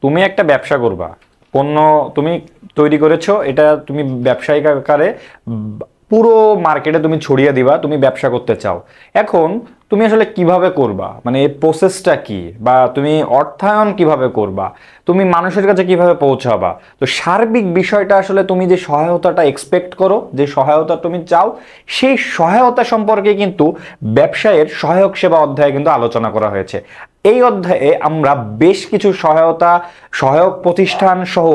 তুমি একটা ব্যবসা করবা, পণ্য তুমি তৈরি করেছো, এটা তুমি ব্যবসায়িক আকারে পুরো মার্কেটে তুমি ছড়িয়ে দিবা, তুমি ব্যবসা করতে চাও। এখন তুমি আসলে কিভাবে করবা, মানে এই প্রসেসটা কি, বা তুমি অর্থায়ন কিভাবে করবা, তুমি মানুষের কাছে কিভাবে পৌঁছাবা। তো সার্বিক বিষয়টা আসলে তুমি যে সহায়তাটা এক্সপেক্ট করো, যে সহায়তা তুমি চাও, সেই সহায়তা সম্পর্কে কিন্তু ব্যবসায়ের সহায়ক সেবা অধ্যায়ে কিন্তু আলোচনা করা হয়েছে। এই অধ্যায়ে আমরা বেশ কিছু সহায়ক প্রতিষ্ঠান সহ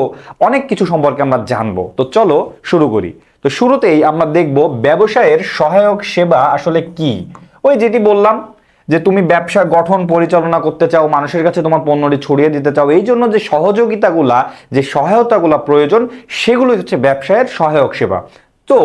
অনেক কিছু সম্পর্কে আমরা জানবো। তো চলো শুরু করি। তো শুরুতেই আমরা দেখব ব্যবসায়ের সহায়ক সেবা আসলে কি। ওই যেটি বললাম যে তুমি ব্যবসা গঠন পরিচালনা করতে চাও, মানুষের কাছে তোমার পণ্যটি ছড়িয়ে দিতে চাও, এই জন্য যে সহযোগিতাগুলা, যে সহায়তাগুলা প্রয়োজন, সেগুলো হচ্ছে ব্যবসায়ের সহায়ক সেবা। তো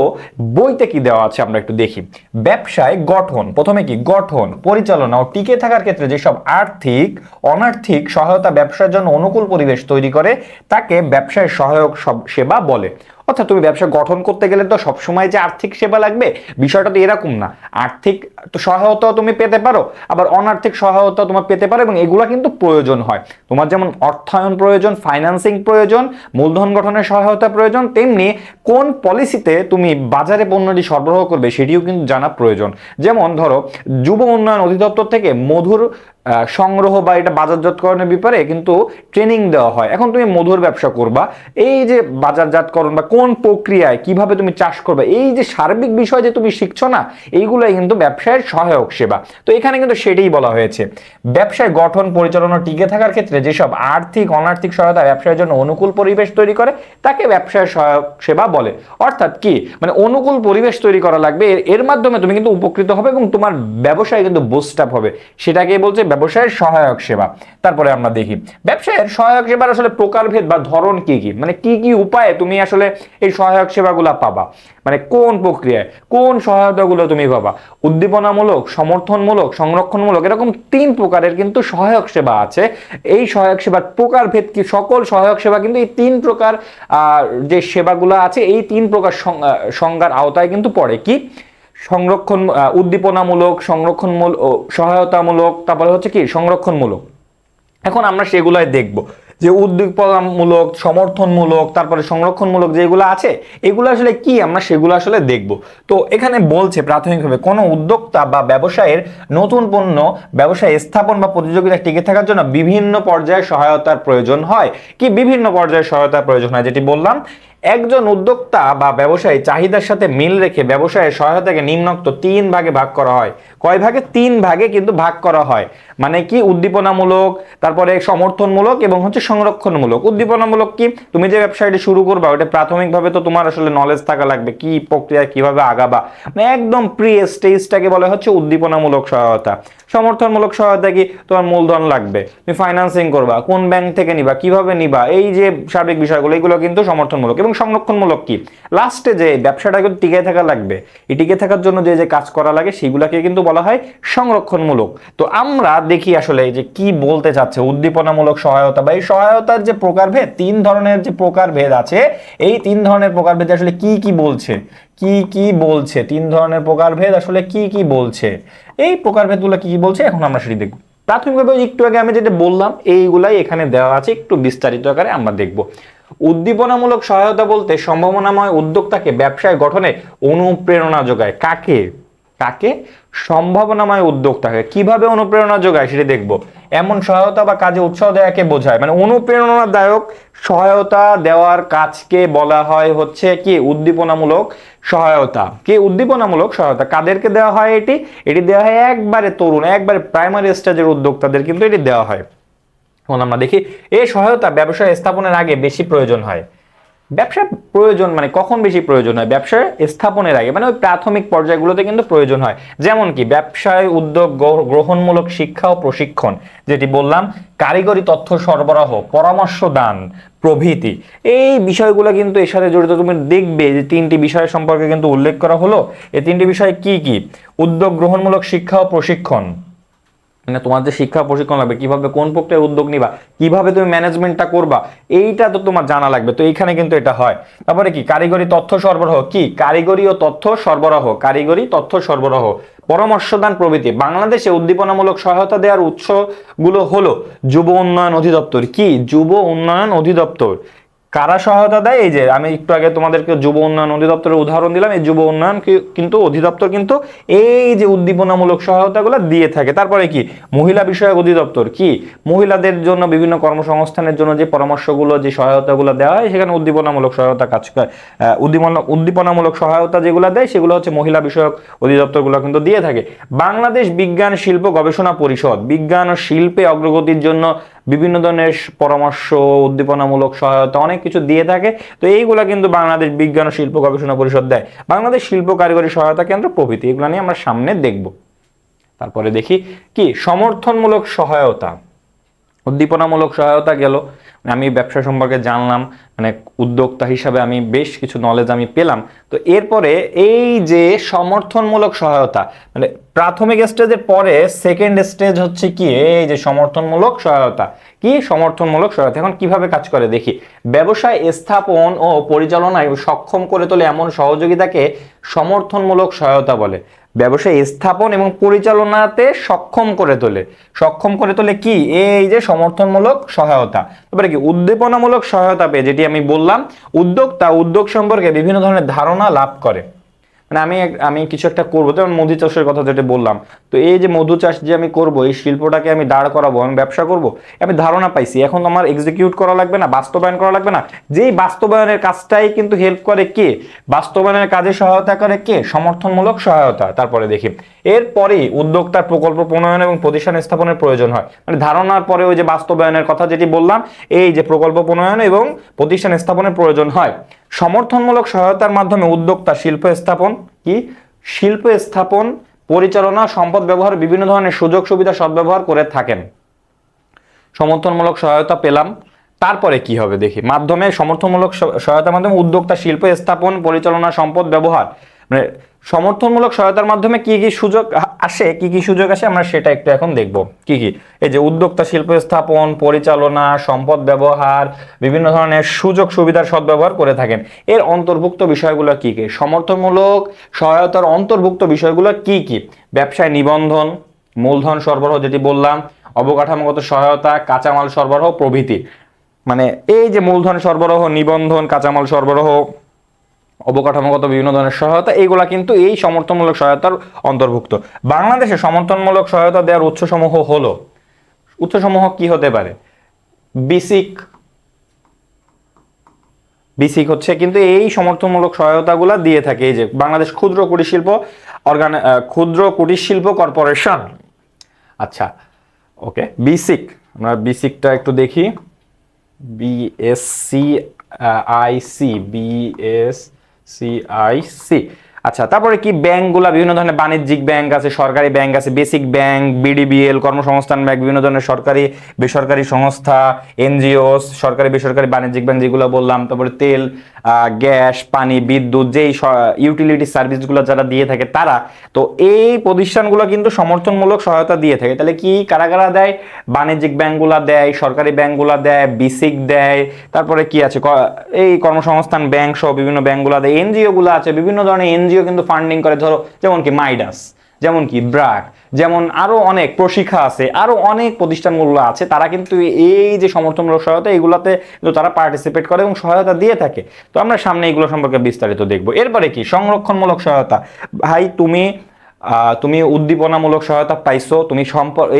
বইতে কি দেওয়া আছে আমরা একটু দেখি। ব্যবসায় গঠন, প্রথমে কি গঠন পরিচালনা ও টিকে থাকার ক্ষেত্রে যেসব আর্থিক অনার্থিক সহায়তা ব্যবসার জন্য অনুকূল পরিবেশ তৈরি করে তাকে ব্যবসায় সহায়ক সেবা বলে। অর্থাৎ তুমি ব্যবসা গঠন করতে গেলে তো সবসময় যে আর্থিক সেবা লাগবে, বিষয়টা তো এরকম না। আর্থিক তো সহায়তাও তুমি পেতে পারো, আবার অনার্থিক সহায়তা তোমার পেতে পারো, এবং এগুলা কিন্তু প্রয়োজন হয়। তোমার যেমন অর্থায়ন প্রয়োজন, ফাইন্যান্সিং প্রয়োজন, মূলধন গঠনের সহায়তা প্রয়োজন, তেমনি কোন পলিসিতে তুমি বাজারে পণ্যটি সরবরাহ করবে সেটিও কিন্তু জানা প্রয়োজন। যেমন ধরো, যুব উন্নয়ন অধিদপ্তর থেকে মধুর সংগ্রহ বা এটা বাজারজাতকরণের ব্যাপারে কিন্তু ট্রেনিং দেওয়া হয়। এখন তুমি মধুর ব্যবসা করবা, এই যে বাজারজাতকরণ বা কোন প্রক্রিয়ায় কিভাবে তুমি চাষ করবে, এই যে সার্বিক বিষয় যে তুমি শিখছো না, এইগুলাই কিন্তু ব্যবসায়ের সহায়ক সেবা। তো এখানে কিন্তু সেটাই বলা হয়েছে। ব্যবসায় গঠন পরিচালনা টিকে থাকার ক্ষেত্রে যেসব আর্থিক অনার্থিক সহায়তা ব্যবসায়ের জন্য অনুকূল পরিবেশ তৈরি করে তাকে ব্যবসায়ের সহায়ক সেবা বলে। অর্থাৎ কি, মানে অনুকূল পরিবেশ তৈরি করা লাগবে, এর মাধ্যমে তুমি কিন্তু উপকৃত হবে এবং তোমার ব্যবসায় কিন্তু বুস্ট আপ হবে, সেটাকে বলছে ব্যবসায়ের সহায়ক সেবা। তারপরে আমরা দেখি ব্যবসায়ের সহায়ক সেবার আসলে প্রকারভেদ বা ধরন কি কি, মানে কি কি উপায়ে তুমি আসলে এই সহায়ক সেবাগুলো পাবা, মানে কোন প্রক্রিয়ায় কোন সহায়তাগুলো তুমি পাবা। উদ্দীপনামূলক, সমর্থনমূলক, সংরক্ষণমূলক, এরকম 3 প্রকারের কিন্তু সহায়ক সেবা আছে। এই সহায়ক সেবার প্রকারভেদ কি, সকল সহায়ক সেবা কিন্তু এই 3 প্রকার যে সেবাগুলো আছে এই 3 প্রকার সংজ্ঞার আওতায় কিন্তু পড়ে। কি সংরক্ষণ, উদ্দীপনামূলক, সংরক্ষণমূলক, সহায়তামূলক, তারপরে হচ্ছে কি সংরক্ষণমূলক। এখন আমরা সেগুলাই দেখব যে উদ্দীপনামূলক, সমর্থনমূলক, তারপরে সংরক্ষণমূলক যেগুলো আছে এগুলো আসলে কি, আমরা সেগুলো আসলে দেখব। তো এখানে বলছে প্রাথমিকভাবে কোনো উদ্যোক্তা বা ব্যবসায়ের নতুন পণ্য ব্যবসায় স্থাপন বা প্রতিযোগিতা টিকে থাকার জন্য বিভিন্ন পর্যায়ে সহায়তার প্রয়োজন হয়। কি বিভিন্ন পর্যায়ে সহায়তার প্রয়োজন হয়, যেটি বললাম। একজন উদ্যোক্তা বা ব্যবসায়ী চাহিদার সাথে মিল রেখে ব্যবসায়ের সহায়তাকে নিম্নোক্ত 3 ভাগে ভাগ করা হয়। কয় ভাগে? 3 ভাগে কিন্তু ভাগ করা হয়। মানে কি উদ্দীপনামূলক, তারপরে সমর্থনমূলক এবং হচ্ছে সংরক্ষণমূলক। উদ্দীপনামূলক কি, তুমি যে ব্যবসায়টি শুরু করবা ওটা প্রাথমিকভাবে তো তোমার আসলে নলেজ থাকা লাগবে, কি প্রক্রিয়া কিভাবে আগাবা, মানে একদম প্রি স্টেজটাকে বলা হচ্ছে উদ্দীপনামূলক সহায়তা। সমর্থনমূলক সহায়তা কি, তোমার মূলধন লাগবে, তুমি ফাইন্যান্সিং করবা, কোন ব্যাংক থেকে নিবা, কিভাবে নিবা, এই যে সার্বিক বিষয়গুলো, এগুলো কিন্তু সমর্থনমূলক। এবং সংরক্ষণমূলক কি, লাস্টে যে ব্যবসাটা কিন্তু টিকে থাকা লাগবে, এই টিকে থাকার জন্য যে যে কাজ করা লাগে সেগুলোকে কিন্তু বলা হয় সংরক্ষণমূলক। তো আমরা দেখি আসলে যে কি বলতে চাচ্ছে উদ্দীপনামূলক সহায়তা, বা এই সহায়তার যে প্রকারভেদ, 3 ধরনের যে প্রকারভেদ আছে, এই 3 ধরনের প্রকারভেদ আসলে কি কি বলছে, কি কি বলছে, 3 ধরনের প্রকারভেদ আসলে কি কি বলছে, এই প্রকারভেদগুলো কি কি বলছে এখন আমরা সেটি দেখব। প্রাথমিকভাবে একটু আগে আমি যেটা বললাম এইগুলাই এখানে দেওয়া আছে, একটু বিস্তারিত আকারে আমরা দেখব। উদ্দীপনামূলক সহায়তা বলতে সম্ভাবনাময় উদ্যোক্তাকে ব্যবসায় গঠনে অনুপ্রেরণা যোগায়। কাকে? কাকে? সম্ভাবনাময় উদ্যোক্তাকে। কিভাবে অনুপ্রেরণা যোগায় সেটা দেখব। এমন সহায়তা বা কাজে উৎসাহ দেওয়াকে বোঝায়, মানে অনুপ্রেরণাদায়ক সহায়তা দেওয়ার কাজকে বলা হয় হচ্ছে কি উদ্দীপনামূলক সহায়তা। কি উদ্দীপনামূলক সহায়তা কাদেরকে দেওয়া হয়? এটি দেওয়া হয় একবারে তরুণ, একবারে প্রাইমারি স্টেজের উদ্যোক্তাদের কিন্তু এটি দেওয়া হয়। এখন আমরা দেখি এই সহায়তা ব্যবসা স্থাপনের আগে বেশি প্রয়োজন হয়। ব্যবসা প্রয়োজন মানে কখন বেশি প্রয়োজন হয়? ব্যবসার স্থাপনের আগে, মানে ওই প্রাথমিক পর্যায়গুলোতে কিন্তু প্রয়োজন হয়। যেমন কি ব্যবসায় উদ্যোগ গ্রহণমূলক শিক্ষা ও প্রশিক্ষণ, যেটি বললাম, কারিগরি তথ্য সরবরাহ, পরামর্শ দান প্রভৃতি, এই বিষয়গুলো কিন্তু এর সাথে জড়িত। তুমি দেখবে যে 3টি বিষয় সম্পর্কে কিন্তু উল্লেখ করা হলো। এই 3টি বিষয় কি কি? উদ্যোগ গ্রহণমূলক শিক্ষা ও প্রশিক্ষণ, মানে তোমার যে শিক্ষা প্রশিক্ষণ লাগবে, কিভাবে কোন প্রক্রিয়ায় উদ্যোগ নিবা, কিভাবে তুমি ম্যানেজমেন্টটা করবা, এইটা তো তোমার জানা লাগবে। তো এইখানে কিন্তু এটা হয়। তারপরে কি কারিগরি তথ্য সরবরাহ, কি কারিগরি ও তথ্য সরবরাহ, কারিগরি তথ্য সরবরাহ, পরামর্শদান প্রভৃতি। বাংলাদেশে উদ্দীপনামূলক সহায়তা দেওয়ার উৎসগুলো হলো যুব উন্নয়ন অধিদপ্তর, কি যুব উন্নয়ন অধিদপ্তর। কারা সহায়তা দেয়? এই যে আমি একটু আগে তোমাদেরকে যুব উন্নয়ন অধিদপ্তরের উদাহরণ দিলাম, এই যুব উন্নয়ন কিন্তু অধিদপ্তর কিন্তু এই যে উদ্দীপনামূলক সহায়তাগুলো দিয়ে থাকে। তারপরে কি মহিলা বিষয়ক অধিদপ্তর, কি মহিলাদের জন্য বিভিন্ন কর্মসংস্থানের জন্য যে পরামর্শগুলো, যে সহায়তাগুলো দেওয়া হয়, সেখানে উদ্দীপনামূলক সহায়তা কাজ করে। উদ্দীপনামূলক সহায়তা যেগুলো দেয় সেগুলো হচ্ছে মহিলা বিষয়ক অধিদপ্তরগুলো কিন্তু দিয়ে থাকে। বাংলাদেশ বিজ্ঞান শিল্প গবেষণা পরিষদ বিজ্ঞান ও শিল্পে অগ্রগতির জন্য বিভিন্ন ধরনের পরামর্শ, উদ্দীপনামূলক সহায়তা অনেক কিছু দিয়ে থাকে। তো এইগুলা কিন্তু বাংলাদেশ বিজ্ঞান ও শিল্প গবেষণা পরিষদ দেয়। বাংলাদেশ শিল্প কারিগরি সহায়তা কেন্দ্র প্রভৃতি, এগুলো নিয়ে আমরা সামনে দেখব। তারপরে দেখি কি সমর্থনমূলক সহায়তা। উদ্দীপনামূলক সহায়তা গেল, আমি ব্যবসা সম্পর্কে জানলাম, মানে উদ্যোক্তা হিসাবে আমি বেশ কিছু নলেজ আমি পেলাম। তো এরপরে এই যে সমর্থনমূলক সহায়তা, মানে প্রাথমিক স্টেজের পরে সেকেন্ড স্টেজ হচ্ছে কি এই যে সমর্থনমূলক সহায়তা। কি সমর্থনমূলক সহায়তা এখন কিভাবে কাজ করে দেখি। ব্যবসায় স্থাপন ও পরিচালনায় সক্ষম করে তোলে এমন সহযোগিতাকে সমর্থনমূলক সহায়তা বলে। ব্যবসায় স্থাপন এবং পরিচালনাতে সক্ষম করে তোলে, সক্ষম করে তোলে কি এই যে সমর্থনমূলক সহায়তা। তারপরে কি উদ্দীপনামূলক সহায়তা পেয়ে, যেটি আমি বললাম, উদ্যোক্তা উদ্যোগ সম্পর্কে বিভিন্ন ধরনের ধারণা লাভ করে। মানে আমি কিছু একটা করবো, যেমন মধু চাষের কথা যেটা বললাম, তো এই যে মধু চাষ যে আমি করব, এই শিল্পটাকে আমি দাঁড় করাবো, আমি ব্যবসা করব, আমি ধারণা পাইছি, এখন আমার এক্সিকিউট করা লাগবে না, বাস্তবায়ন করা লাগবে না, যেই বাস্তবায়নের কাজটাই কিন্তু হেল্প করে কে, বাস্তবায়নের কাজে সহায়তা করে কে, সমর্থনমূলক সহায়তা। তারপরে দেখি এরপরে উদ্যোক্তার প্রকল্প প্রণয়ন এবং প্রতিষ্ঠান স্থাপনের প্রয়োজন হয়। মানে ধারণার পরে ওই যে বাস্তবায়নের কথা যেটি বললাম, এই যে প্রকল্প প্রণয়ন এবং প্রতিষ্ঠান স্থাপনের প্রয়োজন হয়। সমর্থনমূলক সহায়তার মাধ্যমে উদ্যোক্তা শিল্প স্থাপন, কি শিল্প স্থাপন, পরিচালনা, সম্পদ ব্যবহার, বিভিন্ন ধরনের সুযোগ সুবিধা সদ্ব্যবহার করে থাকেন। সমর্থনমূলক সহায়তা পেলাম, তারপরে কি হবে দেখি। মাধ্যমে সমর্থনমূলক সহায়তার মাধ্যমে উদ্যোক্তা শিল্প স্থাপন, পরিচালনা, সম্পদ ব্যবহার, মানে সমর্থনমূলক সহায়তার মাধ্যমে কি কি সুযোগ আসে, কি কি সুযোগ আসে আমরা সেটা একটু এখন দেখব। কি কি এই যে উদ্যোক্তা শিল্প স্থাপন, পরিচালনা, সম্পদ ব্যবহার, বিভিন্ন ধরনের সুযোগ সুবিধার সদ্ব্যবহার করে থাকেন। এর অন্তর্ভুক্ত বিষয়গুলো কি কি, সমর্থনমূলক সহায়তার অন্তর্ভুক্ত বিষয়গুলো কি কি, ব্যবসায় নিবন্ধন, মূলধন সরবরাহ যেটি বললাম, অবকাঠামোগত সহায়তা, কাঁচামাল সরবরাহ প্রভৃতি। মানে এই যে মূলধন সরবরাহ, নিবন্ধন, কাঁচামাল সরবরাহ, অবকাঠামোগত বিভিন্ন ধরনের সহায়তা, এইগুলা কিন্তু এই সমর্থনমূলক সহায়তার অন্তর্ভুক্ত। বাংলাদেশে সমর্থনমূলক সহায়তা দেওয়ার উৎসসমূহ হলো, উৎসসমূহ কি হতে পারে, বেসিক, বেসিক হচ্ছে কিন্তু এই সমর্থনমূলক সহায়তাগুলো দিয়ে থাকে। এই যে বাংলাদেশ ক্ষুদ্র কুটির শিল্প ক্ষুদ্র কুটির শিল্প কর্পোরেশন। আচ্ছা ওকে, বেসিক, আমরা বেসিকটা একটু দেখি, BSCIC, BSCIC। আচ্ছা তারপরে কি ব্যাংকগুলা, বিভিন্ন ধরনের বাণিজ্যিক ব্যাংক আছে, সরকারি ব্যাংক আছে, বেসিক ব্যাংক, BDBL, কর্মসংস্থান ব্যাংক, বিভিন্ন ধরনের সরকারি বেসরকারি সংস্থা, এনজিও, সরকারি বেসরকারি বাণিজ্যিক ব্যাংক যেগুলো বললাম। তারপরে তেল, গ্যাস, পানি, বিদ্যুৎ, যেই ইউটিলিটি সার্ভিসগুলো যারা দিয়ে থাকে তারা, তো এই প্রতিষ্ঠানগুলো কিন্তু সমর্থনমূলক সহায়তা দিয়ে থাকে। তাহলে কি কারা কারা দেয়, বাণিজ্যিক ব্যাংকগুলা দেয়, সরকারি ব্যাংকগুলা দেয়, বেসিক দেয়, তারপরে কি আছে এই কর্মসংস্থান ব্যাংক সহ বিভিন্ন ব্যাংকগুলা দেয়, এনজিও গুলো আছে, বিভিন্ন ধরনের এনজিও কিন্তু ফান্ডিং করে, ধরো যেমন কি মাইডাস, যেমন কি ব্র্যাক, যেমন আরো অনেক প্রশিক্ষা আছে, আরো অনেক প্রতিষ্ঠানগুলো আছে, তারা কিন্তু এই যে সমর্থনমূলক সহায়তা এগুলাতে কিন্তু তারা পার্টিসিপেট করে এবং সহায়তা দিয়ে থাকে। তো আমরা সামনে এগুলো সম্পর্কে বিস্তারিত দেখবো। এরপরে কি সংরক্ষণমূলক সহায়তা। ভাই তুমি উদ্দীপনামূলক সহায়তা পাইছো, তুমি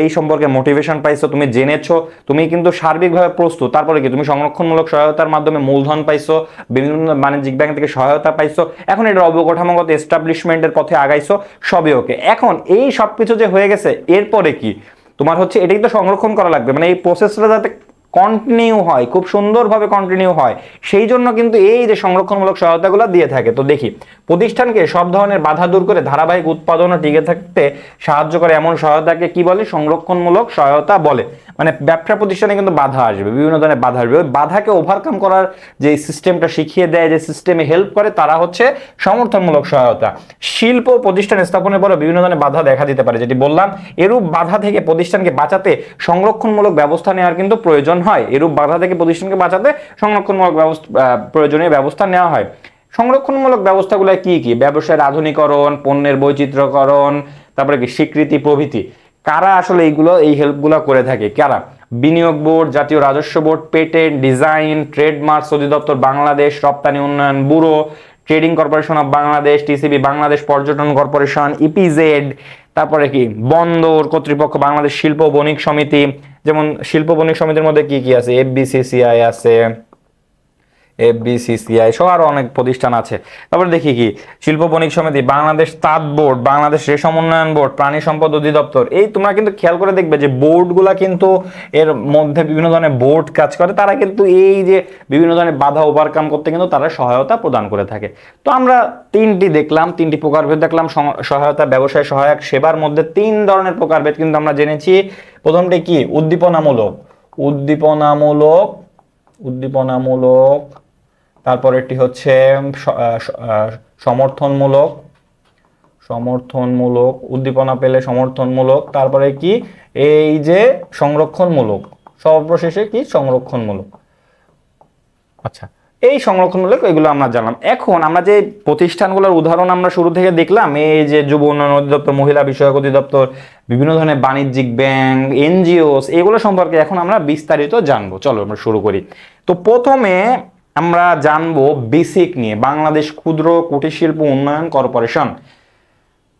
এই সম্পর্কে মোটিভেশন পাইছো, তুমি জেনেছো, তুমি কিন্তু সার্বিকভাবে প্রস্তুত। তারপরে কি তুমি সংরক্ষণমূলক সহায়তার মাধ্যমে মূলধন পাইছো, বিভিন্ন বাণিজ্যিক ব্যাংক থেকে সহায়তা পাইছো, এখন এটা অবকাঠামোগত এস্টাবলিশমেন্টের পথে আগাইছো, সবই ওকে। এখন এই সবকিছু যে হয়ে গেছে, এরপরে কি তোমার হচ্ছে এটাই তো সংরক্ষণ করা লাগবে, মানে এই প্রসেসটা যাতে কন্টিনিউ হয়, খুব সুন্দরভাবে কন্টিনিউ হয়। সেই জন্য কিন্তু এই যে সংরক্ষণমূলক সহায়তাগুলো দিয়ে থাকে। তো দেখি, প্রতিষ্ঠানকে সব ধরনের বাধা দূর করে ধারাবাহিক উৎপাদন ও টিকে থাকতে সাহায্য করে এমন সহায়তাকে কি বলে? সংরক্ষণমূলক সহায়তা বলে। মানে ব্যবসা প্রতিষ্ঠানে কিন্তু বাধা আসবে, বিভিন্ন ধরনের বাধা আসবে, ওই বাধাকে ওভারকাম করার যে সিস্টেমটা শিখিয়ে দেয়, যে সিস্টেমে হেল্প করে, তারা হচ্ছে সমর্থনমূলক সহায়তা। শিল্প প্রতিষ্ঠান স্থাপনের পরে বিভিন্ন ধরনের বাধা দেখা দিতে পারে, যেটি বললাম। এরূপ বাধা থেকে প্রতিষ্ঠানকে বাঁচাতে সংরক্ষণমূলক ব্যবস্থা নেওয়ার কিন্তু প্রয়োজন হয়। এরূপ বাধা থেকে প্রতিষ্ঠানকে বাঁচাতে সংরক্ষণমূলক প্রয়োজনীয় ব্যবস্থা নেওয়া হয়। সংরক্ষণমূলক ব্যবস্থাগুলো কি কি? ব্যবসায়ের আধুনিকরণ, পণ্যের বৈচিত্র্যকরণ, তারপরে কি স্বীকৃতি প্রভৃতি। কারা আসলে এই হেল্পগুলো করে থাকে? কারা? বিনিয়োগ বোর্ড, জাতীয় রাজস্ব বোর্ড, পেটেন্ট, ডিজাইন, ট্রেডমার্কস অধিদপ্তর বাংলাদেশ, রপ্তানি উন্নয়ন bureau, trading corporation of Bangladesh, TCB Bangladesh, পর্যটন কর্পোরেশন, ইপিজেড, তারপরে কি বন্দর কর্তৃপক্ষ, বাংলাদেশ শিল্প বণিক সমিতি। যেমন শিল্প বণিক সমিতির মধ্যে কি কি আছে? এফবিসিসিআই আছে, এফবিসিসিআই সহ আরো অনেক প্রতিষ্ঠান আছে। তারপরে দেখি কি, শিল্প বণিক সমিতি, বাংলাদেশ তাঁত বোর্ড, বাংলাদেশ রেশম উন্নয়ন বোর্ড, প্রাণী সম্পদ অধিদপ্তর। এই তোমরা কিন্তু খেয়াল করে দেখবে যে বোর্ডগুলা কিন্তু এর মধ্যে বিভিন্ন ধরনের বোর্ড কাজ করে, তারা কিন্তু এই যে বিভিন্ন ধরনের বাধা ওভারকাম করতে কিন্তু তারা সহায়তা প্রদান করে থাকে। তো আমরা তিনটি দেখলাম, তিনটি প্রকারভেদ দেখলাম সহায়তা, ব্যবসায় সহায়ক সেবার মধ্যে তিন ধরনের প্রকারভেদ কিন্তু আমরা জেনেছি। প্রথমটি কি? উদ্দীপনামূলক, উদ্দীপনামূলক, উদ্দীপনামূলক। তারপরেরটি হচ্ছে সমর্থনমূলক, সমর্থনমূলক, উদ্দীপনা পেলে সমর্থনমূলক। তারপরে কি? এই যে সংরক্ষণমূলক, সর্বশেষে কি? সংরক্ষণমূলক। আচ্ছা, এই সংরক্ষণমূলক এগুলো আমরা জানলাম। এখন আমরা যে প্রতিষ্ঠানগুলোর উদাহরণ আমরা শুরু থেকে দেখলাম, এই যে যুব উন্নয়ন অধিদপ্তর, মহিলা বিষয়ক অধিদপ্তর, বিভিন্ন ধরনের বাণিজ্যিক ব্যাংক, এনজিওস, এগুলো সম্পর্কে এখন আমরা বিস্তারিত জানবো। চলো আমরা শুরু করি। তো প্রথমে আমরা জানবো বেসিক নিয়ে, বাংলাদেশ ক্ষুদ্র কুটির শিল্প উন্নয়ন কর্পোরেশন।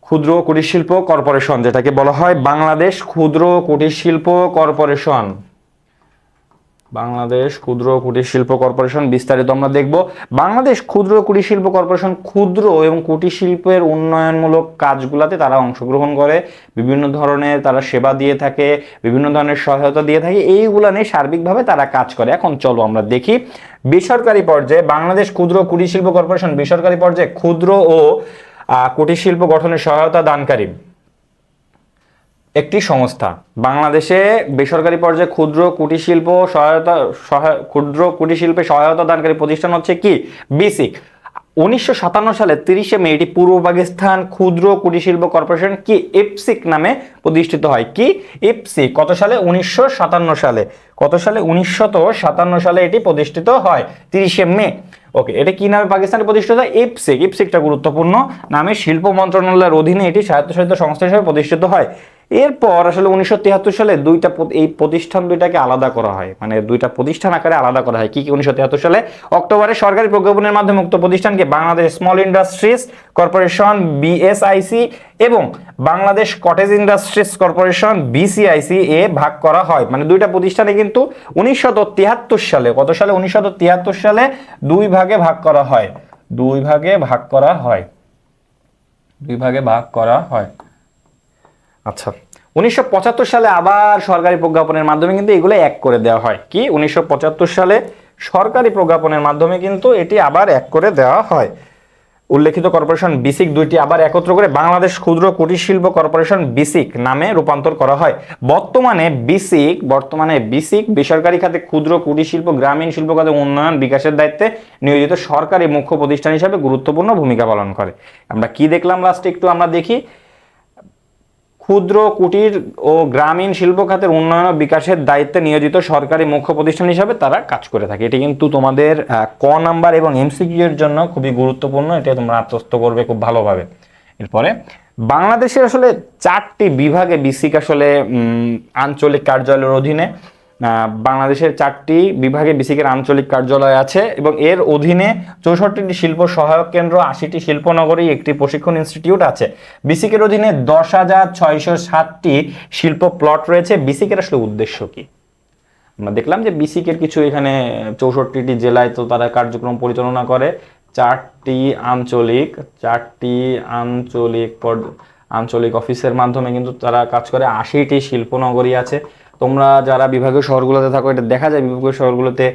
ক্ষুদ্র কুটির শিল্প কর্পোরেশন যেটাকে বলা হয় বাংলাদেশ ক্ষুদ্র কুটির শিল্প কর্পোরেশন, বাংলাদেশ ক্ষুদ্র কুটির শিল্প কর্পোরেশন বিস্তারিত আমরা দেখব। বাংলাদেশ ক্ষুদ্র কুটির শিল্প কর্পোরেশন ক্ষুদ্র এবং কুটির শিল্পের উন্নয়নমূলক কাজগুলোতে তারা অংশগ্রহণ করে, বিভিন্ন ধরনের তারা সেবা দিয়ে থাকে, বিভিন্ন ধরনের সহায়তা দিয়ে থাকে, এইগুলা নিয়ে সার্বিকভাবে তারা কাজ করে। এখন চলো আমরা দেখি বেসরকারি পর্যায়ে বাংলাদেশ ক্ষুদ্র কুটির শিল্প কর্পোরেশন বেসরকারি পর্যায়ে ক্ষুদ্র ও কুটির শিল্প গঠনের সহায়তা দানকারী একটি সংস্থা। বাংলাদেশে বেসরকারি পর্যায়ে ক্ষুদ্র কুটির শিল্প ক্ষুদ্র কুটির শিল্পে সহায়তা দানকারী প্রতিষ্ঠান হচ্ছে কি? বেসিক। 1957 সালে 30 মে এটি পূর্ব পাকিস্তান ক্ষুদ্র কুটির শিল্প কর্পোরেশন কি এফসিক নামে প্রতিষ্ঠিত হয়। কি এফসিক? কত সালে? 1957 সালে। কত সালে? 1957 সালে এটি প্রতিষ্ঠিত হয় 30 মে। ওকে, এটা কি নামে পাকিস্তানে প্রতিষ্ঠিত হয়? এফসিক। এফসিকটা গুরুত্বপূর্ণ নামে শিল্প মন্ত্রণালয়ের অধীনে এটি স্বায়ত্তশাসিত সংস্থা হিসেবে প্রতিষ্ঠিত হয়। এরপর আসলে 1973 সালে এই প্রতিষ্ঠান দুইটাকে আলাদা করা হয়, মানে দুইটা প্রতিষ্ঠান আকারে আলাদা করা হয়। কি কি? 1973 সালে অক্টোবরে সরকারি প্রজ্ঞাপনের মাধ্যমে উক্ত প্রতিষ্ঠানকে Bangladesh small industries corporation BSIC এবং Bangladesh cottage industries corporation BCIC এ ভাগ করা হয়। মানে দুইটা প্রতিষ্ঠানে কিন্তু 1973 সালে, কত সালে? 1973 সালে দুই ভাগে ভাগ করা হয়, দুই ভাগে ভাগ করা হয়, দুই ভাগে ভাগ করা হয়। আচ্ছা, 1975 সালে আবার সরকারি প্রজ্ঞাপনের মাধ্যমে কিন্তু এগুলো এক করে দেওয়া হয়। কি? 1975 সালে সরকারি প্রজ্ঞাপনের মাধ্যমে কিন্তু এটি আবার এক করে দেওয়া হয়। উল্লেখিত কর্পোরেশন বিসিক দুইটি আবার একত্র করে বাংলাদেশ ক্ষুদ্র কুটির শিল্প কর্পোরেশন বিসিক নামে রূপান্তর করা হয়। বর্তমানে বিসিক বেসরকারি খাতে ক্ষুদ্র কুটির শিল্প, গ্রামীণ শিল্প খাতে উন্নয়ন বিকাশের দায়িত্বে নিয়োজিত সরকারি মুখ্য প্রতিষ্ঠান হিসেবে গুরুত্বপূর্ণ ভূমিকা পালন করে। আমরা কি দেখলাম লাস্টে একটু আমরা দেখি। ক্ষুদ্র কুটির ও গ্রামীণ শিল্প খাতের উন্নয়ন ও বিকাশের দায়িত্বে নিয়োজিত সরকারি মুখ্য প্রতিষ্ঠান হিসাবে তারা কাজ করে থাকে। এটি কিন্তু তোমাদের ক নাম্বার এবং এমসিকিউ এর জন্য খুবই গুরুত্বপূর্ণ, এটা তোমরা আত্মস্থ করবে খুব ভালোভাবে। এরপরে বাংলাদেশের আসলে 4টি বিভাগে বিসিক আসলে আঞ্চলিক কার্যালয়ের অধীনে, বাংলাদেশের 4টি বিভাগে বিসিকের আঞ্চলিক কার্যালয় আছে এবং এর অধীনে 64টি শিল্প সহায়ক কেন্দ্র, 80টি শিল্পনগরী, একটি প্রশিক্ষণ ইনস্টিটিউট আছে। বিসিকের অধীনে 10,607টি শিল্প প্লট রয়েছে। বিসিকের আসলে উদ্দেশ্য কি? আমরা দেখলাম যে বিসিকের কিছু এখানে 64টি জেলায় তো তারা কার্যক্রম পরিচালনা করে, 4টি আঞ্চলিক অফিসের মাধ্যমে কিন্তু তারা কাজ করে, 80টি শিল্পনগরী আছে, তোমরা যারা বিভাগীয় শহরগুলোতে থাকো এটা দেখা যায় বিভাগীয় শহরগুলোতে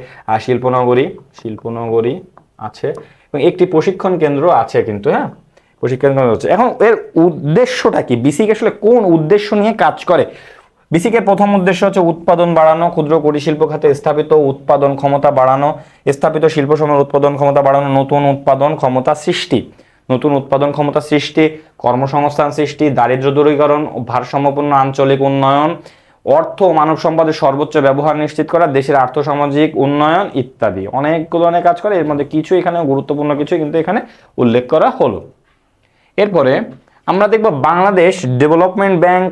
শিল্পনগরী আছে এবং একটি প্রশিক্ষণ কেন্দ্র আছে কিন্তু, হ্যাঁ, প্রশিক্ষণ কেন্দ্র আছে। এখন এর উদ্দেশ্যটা কি, বিসিক আসলে কোন উদ্দেশ্য নিয়ে কাজ করে? বিসিকের প্রথম উদ্দেশ্য হচ্ছে উৎপাদন বাড়ানো, ক্ষুদ্র কুটির শিল্প খাতে স্থাপিত উৎপাদন ক্ষমতা বাড়ানো, স্থাপিত শিল্প সমূহের উৎপাদন ক্ষমতা বাড়ানো, নতুন উৎপাদন ক্ষমতা সৃষ্টি, কর্মসংস্থান সৃষ্টি, দারিদ্র্য দূরীকরণ, ভারসাম্যপূর্ণ আঞ্চলিক উন্নয়ন, অর্থ ও মানব সম্পদের সর্বোচ্চ ব্যবহার নিশ্চিত করা, দেশের আর্থসামাজিক উন্নয়ন ইত্যাদি অনেকগুলো অনেক কাজ করে। এর মধ্যে কিছু এখানে গুরুত্বপূর্ণ কিছু কিন্তু এখানে উল্লেখ করা হলো। এরপরে আমরা দেখব Bangladesh development bank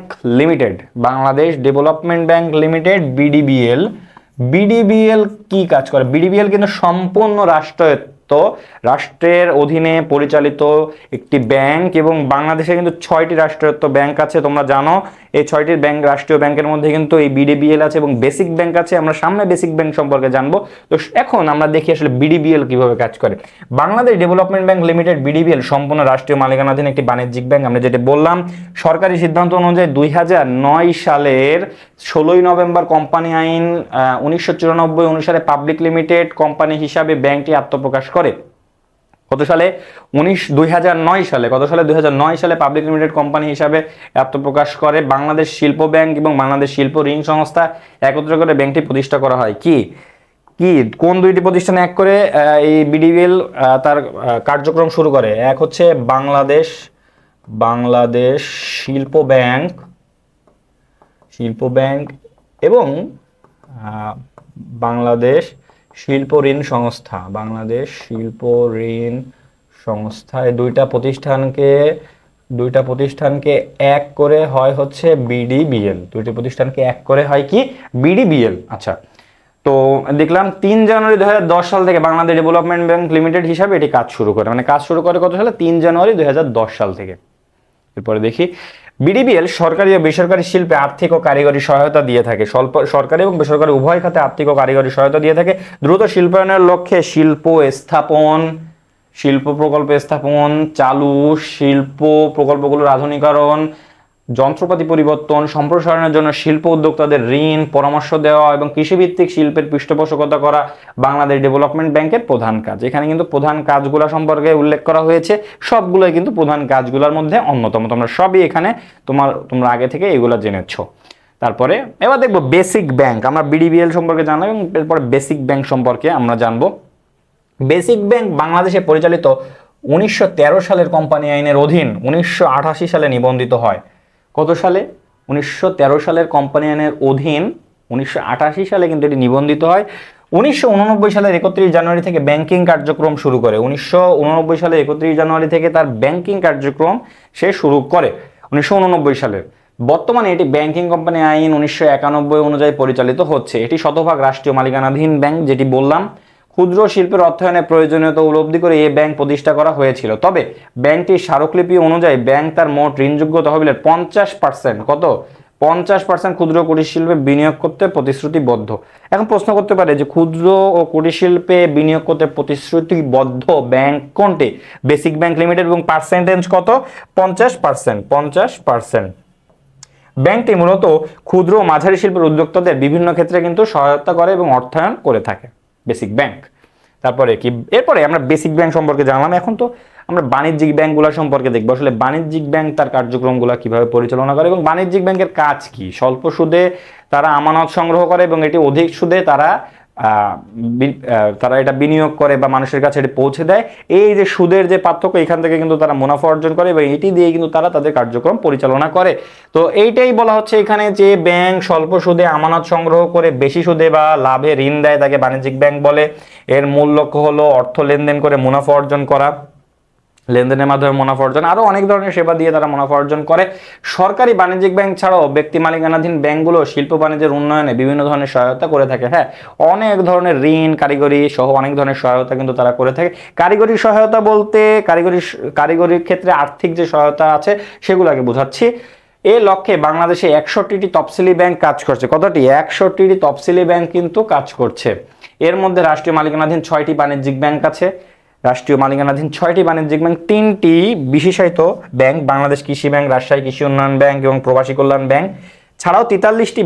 limited, BDBL কি কাজ করে? বিডিবিএল কিন্তু সম্পূর্ণ রাষ্ট্রের অধীনে পরিচালিত একটি ব্যাংক এবং বাংলাদেশে কিন্তু 6টি রাষ্ট্রায়ত্ত ব্যাংক আছে, তোমরা জানো। এই 6টি ব্যাংক, রাষ্ট্রীয় ব্যাংকের মধ্যে কিন্তু এই বিডিবিএল আছে এবং বেসিক ব্যাংক আছে। আমরা সামনে বেসিক ব্যাংক সম্পর্কে জানবো। তো এখন আমরা দেখি আসলে বিডিবিএল কিভাবে কাজ করে। Bangladesh development bank limited BDBL সম্পূর্ণ রাষ্ট্রীয় মালিকানাধীন একটি বাণিজ্যিক ব্যাংক। আমরা যেটা বললাম, সরকারি সিদ্ধান্ত অনুযায়ী 2009 সালের 16 নভেম্বর কোম্পানি আইন 1994 অনুসারে পাবলিক লিমিটেড কোম্পানি হিসাবে ব্যাংকটি আত্মপ্রকাশ করে। কত সালে? 2009 সালে পাবলিক লিমিটেড কোম্পানি হিসাবে আত্মপ্রকাশ করে। বাংলাদেশ শিল্প ব্যাংক এবং বাংলাদেশ শিল্প ঋণ সংস্থা একত্র করে ব্যাংকটি প্রতিষ্ঠা করা হয়। কোন দুইটি প্রতিষ্ঠানে এক করে এই বিডিবিএল তার কার্যক্রম শুরু করে? এক হচ্ছে বাংলাদেশ শিল্প ব্যাংক এবং বাংলাদেশ শিল্প ঋণ সংস্থা। এই দুইটা প্রতিষ্ঠানকে এক করে হয় হচ্ছে বিডিবিএল। বিডিবিএল। আচ্ছা, তো দেখলাম 3 জানুয়ারি 2010 সাল থেকে বাংলাদেশ ডেভেলপমেন্ট ব্যাংক লিমিটেড হিসাবে এটি কাজ শুরু করে। মানে কাজ শুরু করে কত সালে? 3 জানুয়ারি 2010 সাল থেকে। এরপরে দেখি, বিডিবিএল সরকারি ও বেসরকারি শিল্পে আর্থিক ও কারিগরি সহায়তা দিয়ে থাকে। সরকারি এবং বেসরকারি উভয় খাতে আর্থিক ও কারিগরি সহায়তা দিয়ে থাকে। দ্রুত শিল্পায়নের লক্ষ্যে শিল্প প্রকল্প স্থাপন, চালু শিল্প প্রকল্পগুলোর আধুনিকরণ, যন্ত্রপাতি পরিবর্তন, সম্প্রসারণের জন্য শিল্প উদ্যোক্তাদের ঋণ, পরামর্শ দেওয়া এবং কৃষিভিত্তিক শিল্পের পৃষ্ঠপোষকতা করা বাংলাদেশ ডেভেলপমেন্ট ব্যাংকের প্রধান কাজ। এখানে কিন্তু প্রধান কাজগুলো সম্পর্কে উল্লেখ করা হয়েছে, সবগুলোই কিন্তু প্রধান কাজগুলোর মধ্যে অন্যতম। তোমরা সবই এখানে তোমরা আগে থেকে এগুলো জেনেছো। তারপরে এবার দেখবো বেসিক ব্যাংক। আমরা বিডিবিএল সম্পর্কে জানলাম এবং এরপরে বেসিক ব্যাংক সম্পর্কে আমরা জানবো। বেসিক ব্যাংক বাংলাদেশে পরিচালিত 1913 সালের কোম্পানি আইনের অধীন 1988 সালে নিবন্ধিত হয়। কত সালে? 1913 সালের কোম্পানি আইনের অধীন 1988 সালে কিন্তু এটি নিবন্ধিত হয়। 1989 সালের 31 জানুয়ারি থেকে ব্যাংকিং কার্যক্রম শুরু করে। 1989 সালের 31 জানুয়ারি থেকে তার ব্যাংকিং কার্যক্রম সে শুরু করে 1989 সালের। বর্তমানে এটি ব্যাংকিং কোম্পানি আইন 1991 অনুযায়ী পরিচালিত হচ্ছে। এটি শতভাগ রাষ্ট্রীয় মালিকানাধীন ব্যাংক, যেটি বললাম। ক্ষুদ্র শিল্পের অর্থায়নের প্রয়োজনীয়তা উপলব্ধি করে এই ব্যাংক প্রতিষ্ঠা করা হয়েছিল। তবে ব্যাংকটির স্মারকলিপি অনুযায়ী ব্যাংক তার মোট ঋণযোগ্য তহবিলের 50%, কত? 50% ক্ষুদ্র কুটির শিল্পে বিনিয়োগ করতে প্রতিশ্রুতিবদ্ধ। এখন প্রশ্ন করতে পারে যে ক্ষুদ্র ও কুটির শিল্পে বিনিয়োগ করতে প্রতিশ্রুতিবদ্ধ ব্যাংক কোনটি? বেসিক ব্যাংক লিমিটেড এবং পার্সেন্টেজ কত? 50%। ব্যাংকটি মূলত ক্ষুদ্র ও মাঝারি শিল্পের উদ্যোক্তাদের বিভিন্ন ক্ষেত্রে কিন্তু সহায়তা করে এবং অর্থায়ন করে থাকে বেসিক ব্যাংক। তারপরে কি? এরপরে আমরা বেসিক ব্যাংক সম্পর্কে জানলাম। এখন তো আমরা বাণিজ্যিক ব্যাংকগুলো সম্পর্কে দেখবো। আসলে বাণিজ্যিক ব্যাংক তার কার্যক্রমগুলো কিভাবে পরিচালনা করে এবং বাণিজ্যিক ব্যাংকের কাজ কি। স্বল্প সুদে তারা আমানত সংগ্রহ করে এবং এটি অধিক সুদে তারা এটা বিনিয়োগ করে বা মানুষের কাছে এটি পৌঁছে দেয়। এই যে সুদের যে পার্থক্য, এখান থেকে কিন্তু তারা মুনাফা অর্জন করে এবং এটি দিয়ে কিন্তু তারা তাদের কার্যক্রম পরিচালনা করে। তো এইটাই বলা হচ্ছে এখানে, যে ব্যাংক স্বল্প সুদে আমানত সংগ্রহ করে বেশি সুদে বা লাভে ঋণ দেয় তাকে বাণিজ্যিক ব্যাংক বলে। এর মূল লক্ষ্য হলো অর্থ লেনদেন করে মুনাফা অর্জন করা, লেনদেনের মাধ্যমে মুনাফা অর্জন, আরো অনেক ধরনের সেবা দিয়ে তারা মুনাফা অর্জন করে। সরকারি বাণিজ্যিক ব্যাংক ছাড়াও ব্যক্তি মালিকানাধীন ব্যাংকগুলো শিল্প বাণিজ্যের উন্নয়নে বিভিন্ন ধরনের সহায়তা করে থাকে। হ্যাঁ, অনেক ধরনের ঋণ, কারিগরি সহ অনেক ধরনের সহায়তা কিন্তু তারা করে থাকে। কারিগরি সহায়তা বলতে কারিগরির ক্ষেত্রে আর্থিক যে সহায়তা আছে সেগুলোকে বোঝাচ্ছি। এই লক্ষ্যে বাংলাদেশে 61টি তফসিলি ব্যাংক কাজ করছে। কতটি? 61টি তফসিলি ব্যাংক কিন্তু কাজ করছে। এর মধ্যে রাষ্ট্রীয় মালিকানাধীন 6টি বাণিজ্যিক ব্যাংক আছে। 3টি বিশেষায়িত ব্যাংক, বাংলাদেশ কৃষি ব্যাংক, রাজশাহী কৃষি উন্নয়ন ব্যাংক এবং প্রবাসী কল্যাণ ব্যাংক। ছাড়াও 43টি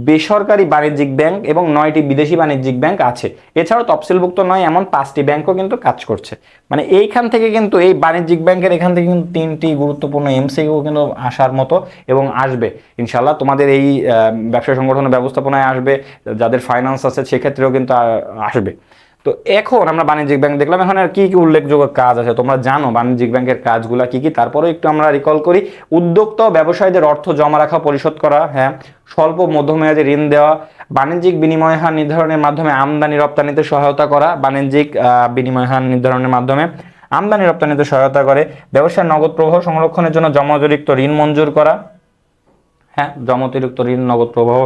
বেসরকারি বাণিজ্যিক ব্যাংক এবং 9টি বিদেশি বাণিজ্যিক ব্যাংক আছে। এছাড়াও তফসিলভুক্ত নয় এমন 5টি ব্যাংকও কিন্তু কাজ করছে। মানে এইখান থেকে কিন্তু এই বাণিজ্যিক ব্যাংকের এখান থেকে কিন্তু 3টি গুরুত্বপূর্ণ এমসিকিউ কিন্তু আসার মতো এবং আসবে ইনশাল্লাহ। তোমাদের এই ব্যবসা সংগঠনের ব্যবস্থাপনায় আসবে, যাদের ফাইন্যান্স আছে সেক্ষেত্রেও কিন্তু আসবে। তো এখন আমরা বাণিজ্যিক ব্যাংক দেখলাম, এখন আর কি কি উল্লেখযোগ্য কাজ আছে তোমরা জানো বাণিজ্যিক ব্যাংকের কাজগুলো কি কি, তারপরে একটু আমরা রিকল করি। উদ্যোক্তা ও ব্যবসায়ীদের অর্থ জমা রাখা পরিশোধ করা, হ্যাঁ, স্বল্প মধ্যমেয়াদী ঋণ দেওয়া, বাণিজ্যিক বিনিময় হার নির্ধারণের মাধ্যমে আমদানি রপ্তানিতে সহায়তা করা, বাণিজ্যিক বিনিময় হার নির্ধারণের মাধ্যমে আমদানি রপ্তানিতে সহায়তা করে, ব্যবসার নগদ প্রবাহ সংরক্ষণের জন্য জমাতিরিক্ত ঋণ মঞ্জুর করা, হ্যাঁ, জমাতিরিক্ত ঋণ নগদ প্রবাহ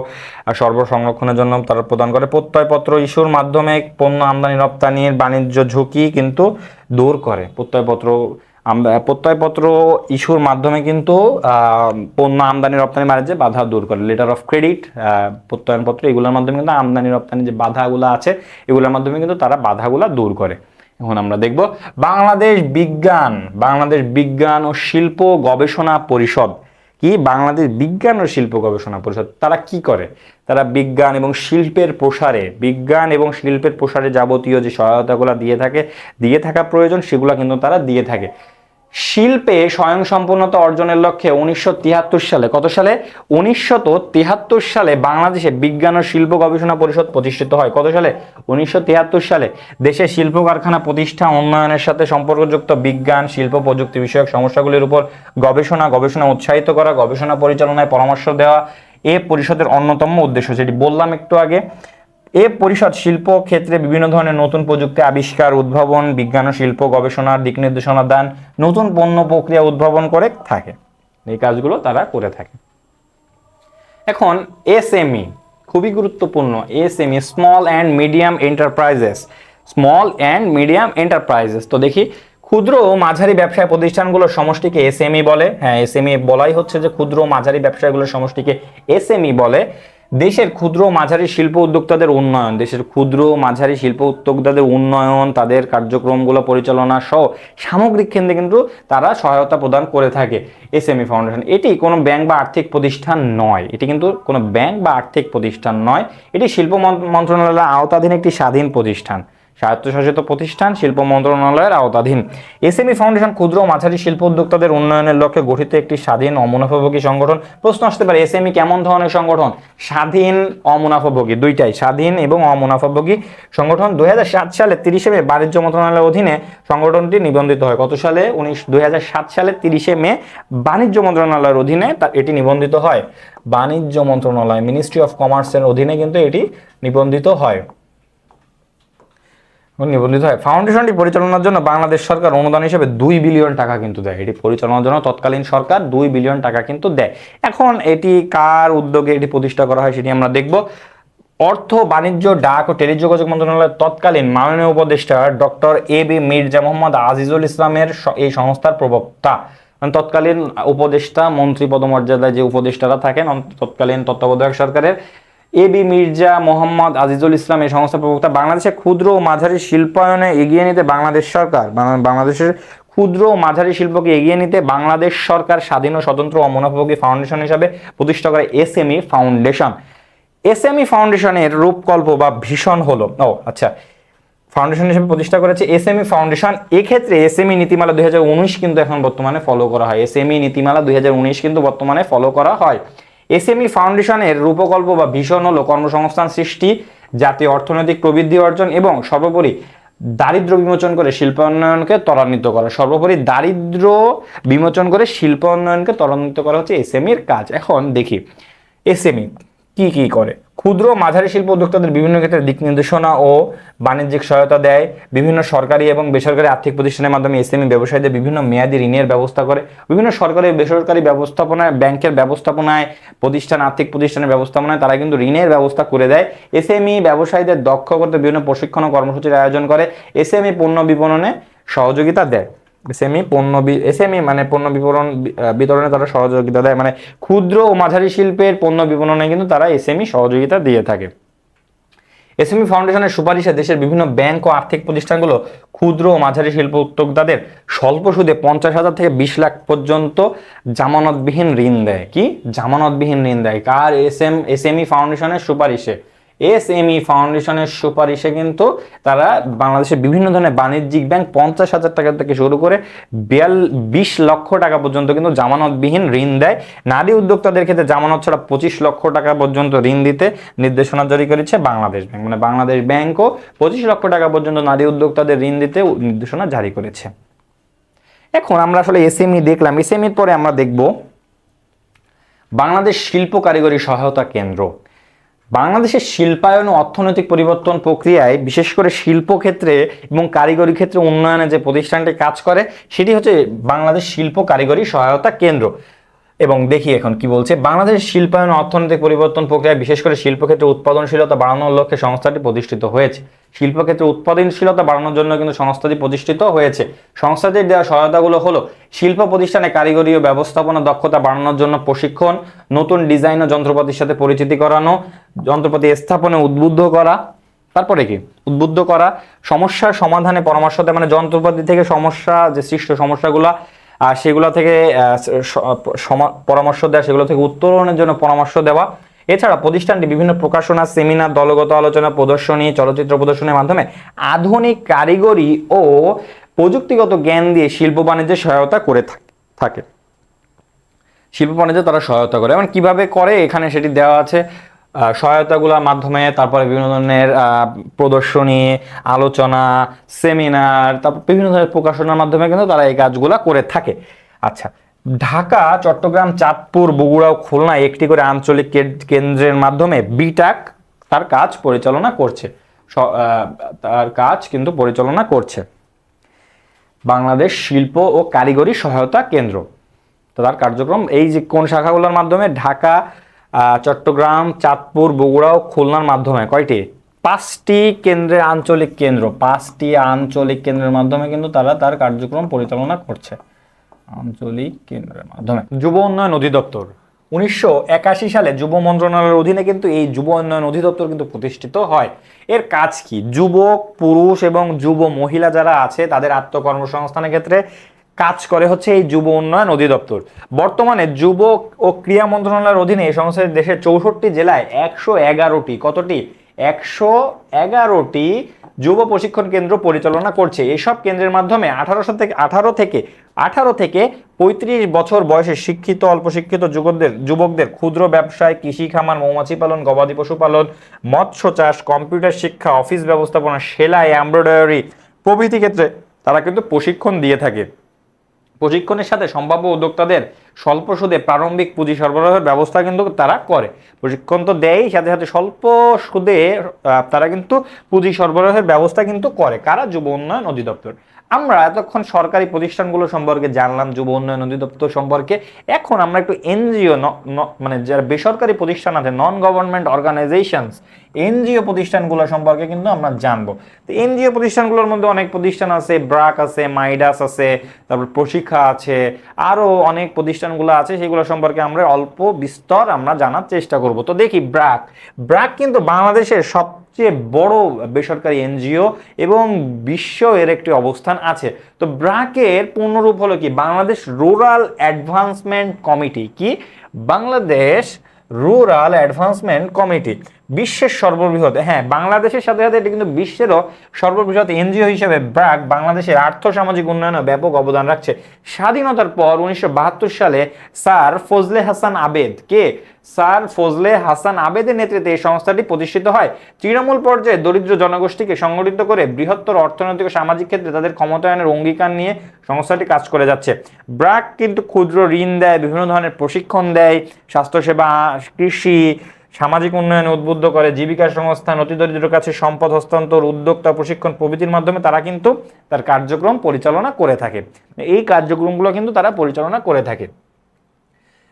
সংরক্ষণের জন্য তারা প্রদান করে, প্রত্যয়পত্র ইস্যুর মাধ্যমে পণ্য আমদানি রপ্তানির বাণিজ্য ঝুঁকি কিন্তু দূর করে। প্রত্যয়পত্র ইস্যুর মাধ্যমে কিন্তু পণ্য আমদানি রপ্তানি বাণিজ্যে বাধা দূর করে। লেটার অফ ক্রেডিট, প্রত্যয়নপত্র, এগুলোর মাধ্যমে কিন্তু আমদানি রপ্তানি যে বাধাগুলো আছে এগুলোর মাধ্যমে কিন্তু তারা বাধাগুলো দূর করে। এখন আমরা দেখব বাংলাদেশ বিজ্ঞান ও শিল্প গবেষণা পরিষদ কি, বাংলাদেশ বিজ্ঞান ও শিল্প গবেষণা পরিষদ তারা কি করে? তারা বিজ্ঞান এবং শিল্পের প্রসারে যাবতীয় যে সহায়তাগুলো দিয়ে থাকা প্রয়োজন সেগুলো কিন্তু তারা দিয়ে থাকে। শিল্পে স্বয়ংসম্পূর্ণতা অর্জনের লক্ষ্যে 1973 সালে, কত সালে? 1973 সালে বাংলাদেশে বিজ্ঞান ও শিল্প গবেষণা পরিষদ প্রতিষ্ঠিত হয়। কত সালে? 1973 সালে। দেশে শিল্প কারখানা প্রতিষ্ঠা উন্নয়নের সাথে সম্পর্কযুক্ত বিজ্ঞান, শিল্প, প্রযুক্তি বিষয়ক সমস্যাগুলির উপর গবেষণা উৎসাহিত করা, গবেষণা পরিচালনায় পরামর্শ দেওয়া এ পরিষদের অন্যতম উদ্দেশ্য, যেটি বললাম একটু আগে। এ পরিষদ শিল্প ক্ষেত্রে বিভিন্ন ধরনের নতুন প্রযুক্তি আবিষ্কার, উদ্ভাবন, বিজ্ঞান ও শিল্প গবেষণার দিক নির্দেশনা দান, নতুন পণ্য প্রক্রিয়া উদ্ভাবন করে থাকে। এই কাজগুলো তারা করে থাকে। এখন এসএমই খুবই গুরুত্বপূর্ণ। SME, small and medium enterprises. তো দেখি, ক্ষুদ্র ও মাঝারি ব্যবসায় প্রতিষ্ঠানগুলোর সমষ্টিকে এসএমই বলে। হ্যাঁ, এসএমই বলাই হচ্ছে যে ক্ষুদ্র ও মাঝারি ব্যবসায়গুলোর সমষ্টিকে এসএমই বলে। দেশের ক্ষুদ্র ও মাঝারি শিল্প উদ্যোক্তাদের উন্নয়ন, তাদের কার্যক্রমগুলো পরিচালনা সহ সামগ্রিক ক্ষেত্রে কিন্তু তারা সহায়তা প্রদান করে থাকে এসএমই ফাউন্ডেশন। এটি কোনো ব্যাংক বা আর্থিক প্রতিষ্ঠান নয়, এটি শিল্প মন্ত্রণালয়ের আওতাধীন একটি স্বাধীন প্রতিষ্ঠান, স্বায়ত্তশাসিত প্রতিষ্ঠান, শিল্প মন্ত্রণালয়ের আওতাধীন। এসএমই ফাউন্ডেশন ক্ষুদ্র ও মাঝারি শিল্প উদ্যোক্তাদের উন্নয়নের লক্ষ্যে গঠিত একটি স্বাধীন অমুনাফাভোগী সংগঠন। প্রশ্ন আসতে পারে, এসএমই কেমন ধরনের সংগঠন? স্বাধীন, অমুনাফাভোগী, দুইটাই, স্বাধীন এবং অমুনাফাভোগী সংগঠন। 2007 সালে 30 মে বাণিজ্য মন্ত্রণালয়ের অধীনে সংগঠনটি নিবন্ধিত হয়। কত সালে? 2007 সালে 30 মে বাণিজ্য মন্ত্রণালয়ের অধীনে এটি নিবন্ধিত হয়। বাণিজ্য মন্ত্রণালয়, মিনিস্ট্রি অফ কমার্সের অধীনে কিন্তু এটি নিবন্ধিত হয়। ফাউন্ডেশনটি পরিচালনার জন্য বাংলাদেশ সরকার অনুদান হিসেবে 2 বিলিয়ন টাকা কিন্তু দেয়। এটি পরিচালনার জন্য তৎকালীন সরকার 2 বিলিয়ন টাকা কিন্তু দেয়। এখন এটি কার উদ্যোগে এটি প্রতিষ্ঠা করা হয় সেটি আমরা দেখব। অর্থ, বাণিজ্য, ডাক ও টেলিযোগাযোগ মন্ত্রণালয়ের তৎকালীন মাননীয় উপদেষ্টা ডক্টর এবি মির্জা মোহাম্মদ আজিজুল ইসলামের এই সংস্থার প্রবক্তা। তৎকালীন উপদেষ্টা, মন্ত্রী পদমর্যাদায় যে উপদেষ্টারা থাকেন তৎকালীন তত্ত্বাবধায়ক সরকারের, এবি মির্জা মোহাম্মদ আজিজুল ইসলাম এই সংস্থার প্রবক্তা। বাংলাদেশে ক্ষুদ্র ও মাঝারি শিল্পায়নে এগিয়ে নিতে বাংলাদেশের ক্ষুদ্র ও মাঝারি শিল্পকে এগিয়ে নিতে বাংলাদেশ সরকার স্বাধীন ও স্বতন্ত্র অমুনাফাভোগী ফাউন্ডেশন হিসাবে প্রতিষ্ঠা করে এসএমই ফাউন্ডেশন। এসএমই ফাউন্ডেশনের রূপকল্প বা ভিশন হলো, ফাউন্ডেশন হিসেবে প্রতিষ্ঠা করেছে এসএমই ফাউন্ডেশন। এক্ষেত্রে এসএমই নীতিমালা 2019 কিন্তু এখন বর্তমানে ফলো করা হয়। এসএমই নীতিমালা 2019 কিন্তু বর্তমানে ফলো করা হয়। এসএমই ফাউন্ডেশনের রূপকল্প বা ভিশন হলো কর্মসংস্থান সৃষ্টি, জাতীয় অর্থনৈতিক প্রবৃদ্ধি অর্জন এবং সর্বোপরি দারিদ্র্য বিমোচন করে শিল্পায়নকে ত্বরান্বিত করা হচ্ছে এসএমইর কাজ। এখন দেখি এসএমই কি করে। ক্ষুদ্র মাঝারি শিল্প উদ্যোক্তাদের বিভিন্ন ক্ষেত্রে দিক নির্দেশনা ও বাণিজ্যিক সহায়তা দেয়। বিভিন্ন সরকারি এবং বেসরকারি আর্থিক প্রতিষ্ঠানের মাধ্যমে এসএমই ব্যবসায়ীদের বিভিন্ন মেয়াদী ঋণের ব্যবস্থা করে। বিভিন্ন সরকারি বেসরকারি ব্যবস্থাপনায়, ব্যাংকের ব্যবস্থাপনায়, আর্থিক প্রতিষ্ঠানের ব্যবস্থাপনায় তারা কিন্তু ঋণের ব্যবস্থা করে দেয়। এসএমই ব্যবসায়ীদের দক্ষ করতে বিভিন্ন প্রশিক্ষণ ও কর্মসূচির আয়োজন করে। এসএমই পণ্য বিপণনে সহযোগিতা দেয়। এসএমই মানে পণ্য বিতরণে তারা সহযোগিতা দেয়, মানে ক্ষুদ্র ও মাঝারি শিল্পের পণ্য বিপণনে কিন্তু তারা এসএমই সহযোগিতা দিয়ে থাকে। এসএমই ফাউন্ডেশনের সুপারিশে দেশের বিভিন্ন ব্যাংক ও আর্থিক প্রতিষ্ঠানগুলো ক্ষুদ্র ও মাঝারি শিল্প উদ্যোক্তাদের স্বল্প সুদে 50,000 থেকে 20 লাখ পর্যন্ত জামানতবিহীন ঋণ দেয়। কি জামানতবিহীন ঋণ দেয়? কার? এসএমই ফাউন্ডেশনের সুপারিশে। এসএমই ফাউন্ডেশনের সুপারিশে কিন্তু তারা বাংলাদেশের বিভিন্ন ধরনের বাণিজ্যিক ব্যাংক 50,000 টাকা থেকে শুরু করে 20 লক্ষ টাকা পর্যন্ত কিন্তু জামানতবিহীন ঋণ দেয়। নারী উদ্যোক্তাদের ক্ষেত্রে জামানত ছাড়া 25 লক্ষ টাকা পর্যন্ত ঋণ দিতে নির্দেশনা জারি করেছে বাংলাদেশ ব্যাংক। মানে বাংলাদেশ ব্যাংকও 25 লক্ষ টাকা পর্যন্ত নারী উদ্যোক্তাদের ঋণ দিতে নির্দেশনা জারি করেছে। এখন আমরা আসলে এসএমই দেখলাম, এসএমইর পরে আমরা দেখব বাংলাদেশ শিল্প কারিগরি সহায়তা কেন্দ্র। বাংলাদেশের শিল্পায়ন ও অর্থনৈতিক পরিবর্তন প্রক্রিয়ায় বিশেষ করে শিল্প ক্ষেত্রে এবং কারিগরি ক্ষেত্রে উন্নয়নে যে প্রতিষ্ঠানটি কাজ করে সেটি হচ্ছে বাংলাদেশ শিল্প কারিগরি সহায়তা কেন্দ্র। এবং দেখি এখন কি বলছে, বাংলাদেশ শিল্পায়ন ও অর্থনৈতিক পরিবর্তন প্রক্রিয়ায় বিশেষ করে শিল্পক্ষেত্রে উৎপাদনশীলতা বাড়ানোর লক্ষ্যে সংস্থাটি প্রতিষ্ঠিত হয়েছে। শিল্পক্ষেত্রে উৎপাদনশীলতা বাড়ানোর জন্য কিন্তু সংস্থাটি প্রতিষ্ঠিত হয়েছে। সংস্থাটির দেওয়া সহায়তাগুলো হলো শিল্প প্রতিষ্ঠানে কারিগরি ও ব্যবস্থাপনা দক্ষতা বাড়ানোর জন্য প্রশিক্ষণ, নতুন ডিজাইন ও যন্ত্রপাতির সাথে পরিচিতি করানো, যন্ত্রপাতি স্থাপনে উদ্বুদ্ধ করা, তারপরে কি উদ্বুদ্ধ করা, সমস্যার সমাধানে পরামর্শ দেয়, মানে যন্ত্রপাতি থেকে সমস্যা যে সৃষ্ট সমস্যাগুলা আর সেগুলো থেকে পরামর্শ দেওয়া, সেগুলো থেকে উত্তরণের জন্য পরামর্শ দেওয়া। এছাড়া প্রতিষ্ঠানটি বিভিন্ন প্রকাশনা, সেমিনার, দলগত আলোচনা, প্রদর্শনী, চলচ্চিত্র প্রদর্শনীর মাধ্যমে আধুনিক কারিগরি ও প্রযুক্তিগত জ্ঞান দিয়ে শিল্প বাণিজ্যে সহায়তা করে থাকে। শিল্প বাণিজ্যে তারা সহায়তা করে, এবং কিভাবে করে এখানে সেটি দেওয়া আছে। সহায়তাগুলোর মাধ্যমে, তারপরে বিভিন্ন ধরনের প্রদর্শনী, আলোচনা, সেমিনার, তারপর বিভিন্ন ধরনের প্রকাশনার মাধ্যমে কিন্তু তারা এই কাজগুলো করে থাকে। আচ্ছা, ঢাকা, চট্টগ্রাম, চাঁদপুর, বগুড়া ও খুলনা একটি করে আঞ্চলিক কেন্দ্রের মাধ্যমে বিটাক তার কাজ পরিচালনা করছে। বাংলাদেশ শিল্প ও কারিগরি সহায়তা কেন্দ্র তার কার্যক্রম এই যে কোন শাখাগুলোর মাধ্যমে? ঢাকা, চট্টগ্রাম, চাঁদপুর, বগুড়া ও খুলনার মাধ্যমে কয়টি? 5টি কেন্দ্রের আঞ্চলিক কেন্দ্র, 5টি আঞ্চলিক কেন্দ্রের মাধ্যমে কিন্তু তারা তার কার্যক্রম পরিচালনা করছে। আঞ্চলিক কেন্দ্রের মাধ্যমে। যুব উন্নয়ন অধিদপ্তর 1981 সালে যুব মন্ত্রণালয়ের অধীনে কিন্তু এই যুব উন্নয়ন অধিদপ্তর কিন্তু প্রতিষ্ঠিত হয়। এর কাজ কি? যুবক, পুরুষ এবং যুব মহিলা যারা আছে তাদের আত্মকর্মসংস্থানের ক্ষেত্রে কাজ করে হচ্ছে এই যুব উন্নয়ন অধিদপ্তর। বর্তমানে যুবক ও ক্রীড়া মন্ত্রণালয়ের অধীনে এই সংস্থাটি দেশের 64টি জেলায় 111টি, কতটি? 111টি যুব প্রশিক্ষণ কেন্দ্র পরিচালনা করছে। এসব কেন্দ্রের মাধ্যমে 18 থেকে 35 বছর বয়সে শিক্ষিত, অল্প শিক্ষিত যুবকদের ক্ষুদ্র ব্যবসায়, কৃষি খামার, মৌমাছি পালন, গবাদি পশু পালন, মৎস্য চাষ, কম্পিউটার শিক্ষা, অফিস ব্যবস্থাপনা, সেলাই, এমব্রয়ডারি প্রভৃতি ক্ষেত্রে তারা কিন্তু প্রশিক্ষণ দিয়ে থাকে। প্রশিক্ষণের সাথে সম্ভাব্য উদ্যোক্তাদের স্বল্প সুদে প্রারম্ভিক পুঁজি সরবরাহের ব্যবস্থা কিন্তু তারা করে। প্রশিক্ষণ তো দেয়, সাথে সাথে স্বল্প সুদে তারা কিন্তু পুঁজি সরবরাহের ব্যবস্থা কিন্তু করে। কারা? যুব উন্নয়ন অধিদপ্তর। আমরা এতক্ষণ সরকারি প্রতিষ্ঠানগুলো সম্পর্কে জানলাম, যুব উন্নয়ন অধিদপ্তর সম্পর্কে। এখন আমরা একটু এনজিও, মানে যারা বেসরকারি প্রতিষ্ঠান আছে, নন গভর্নমেন্ট অর্গানাইজেশনস, এনজিও প্রতিষ্ঠানগুলো সম্পর্কে কিন্তু আমরা জানবো। তো এনজিও প্রতিষ্ঠানগুলোর মধ্যে অনেক প্রতিষ্ঠান আছে, ব্রাক আছে, মাইডাস আছে, তারপর প্রশিক্ষা আছে, আরও অনেক প্রতিষ্ঠানগুলো আছে, সেগুলো সম্পর্কে আমরা অল্প বিস্তর আমরা জানার চেষ্টা করব। তো দেখি ব্রাক কিন্তু বাংলাদেশের সবচেয়ে বড় বেসরকারি এনজিও এবং বিশ্ব এর একটি অবস্থান আছে। তো ব্রাকের পূর্ণরূপ হলো কি? Bangladesh rural advancement committee. কি? বাংলাদেশ রুরাল অ্যাডভান্সমেন্ট কমিটি বিশ্বের সর্ববৃহৎ, হ্যাঁ বাংলাদেশের সাথে সাথে এটি কিন্তু বিশ্বেরও সর্ববৃহৎ এনজিও হিসেবে ব্র্যাক বাংলাদেশের আর্থসামাজিক উন্নয়নে ব্যাপক অবদান রাখছে। স্বাধীনতার পর 1972 সালে স্যার ফজলে হাসান আবেদের নেতৃত্বে এই সংস্থাটি প্রতিষ্ঠিত হয়। তৃণমূল পর্যায়ে দরিদ্র জনগোষ্ঠীকে সংগঠিত করে বৃহত্তর অর্থনৈতিক ও সামাজিক ক্ষেত্রে তাদের ক্ষমতায়নের অঙ্গীকার নিয়ে সংস্থাটি কাজ করে যাচ্ছে। ব্র্যাক কিন্তু ক্ষুদ্র ঋণ দেয়, বিভিন্ন ধরনের প্রশিক্ষণ দেয়, স্বাস্থ্যসেবা, কৃষি, সামাজিক উন্নয়নে উদ্বুদ্ধ করে, জীবিকা সংস্থান, অতি দরিদ্রের কাছে সম্পদ হস্তান্তর, উদ্যোক্তা প্রশিক্ষণ প্রভৃতির মাধ্যমে তারা কিন্তু তার কার্যক্রম পরিচালনা করে থাকে। এই কার্যক্রমগুলো কিন্তু তারা পরিচালনা করে থাকে।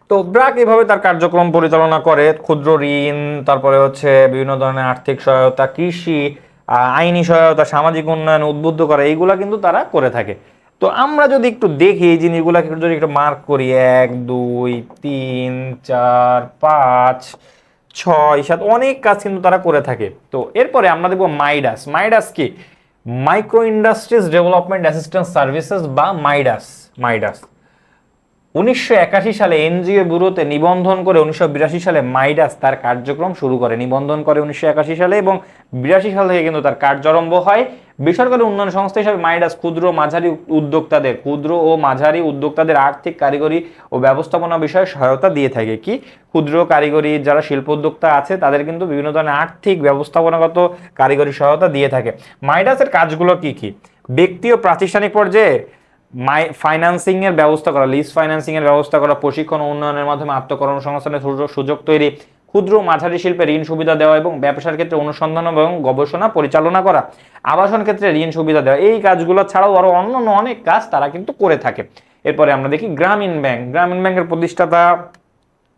তো ব্র্যাক এভাবে তার কার্যক্রম পরিচালনা করে। ক্ষুদ্র ঋণ, তারপরে হচ্ছে বিভিন্ন ধরনের আর্থিক সহায়তা, কৃষি, আইনি সহায়তা, সামাজিক উন্নয়ন উদ্বুদ্ধ করে, এইগুলা কিন্তু তারা করে থাকে। তো আমরা যদি একটু দেখি এই জিনিসগুলোকে যদি একটু মার্ক করি, 1 2 3 4 5 6, 7 অনেক কাজ কিন্তু তারা করে থাকে। তো এরপরে আমরা দেখবো মাইডাস। মাইডাস কি? Micro industries development assistance services বা মাইডাস। মাইডাস 1981 সালে এনজিও ব্যুরোতে নিবন্ধন করে 1982 সালে মাইডাস তার কার্যক্রম শুরু করে। নিবন্ধন করে 1981 সালে এবং 82 সাল থেকে কিন্তু তার কার্যারম্ভ হয়। বেসরকারি উন্নয়ন সংস্থা হিসেবে মাইডাস ক্ষুদ্র ও মাঝারি উদ্যোক্তাদের আর্থিক, কারিগরি ও ব্যবস্থাপনা বিষয়ে সহায়তা দিয়ে থাকে। কি? ক্ষুদ্র কারিগরি যারা শিল্প উদ্যোক্তা আছে তাদের কিন্তু বিভিন্ন ধরনের আর্থিক, ব্যবস্থাপনাগত, কারিগরি সহায়তা দিয়ে থাকে। মাইডাসের কাজগুলো কি কি? ব্যক্তি ও প্রাতিষ্ঠানিক পর্যায়ে ফাইন্যান্সিং এর ব্যবস্থা করা, লিজ ফাইন্যান্সিং এর ব্যবস্থা করা, প্রশিক্ষণ ও উন্নয়নের মাধ্যমে আত্মকর্মসংস্থানের সুযোগ তৈরি, ক্ষুদ্র ও মাঝারি শিল্পে ঋণ সুবিধা দেওয়া এবং ব্যবসার ক্ষেত্রে অনুসন্ধান এবং গবেষণা পরিচালনা করা, আবাসন ক্ষেত্রে ঋণ সুবিধা দেওয়া। এই কাজগুলো ছাড়াও আরো অন্যান্য অনেক কাজ তারা কিন্তু করে থাকে। এরপরে আমরা দেখি গ্রামীণ ব্যাংক। গ্রামীণ ব্যাংকের প্রতিষ্ঠাতা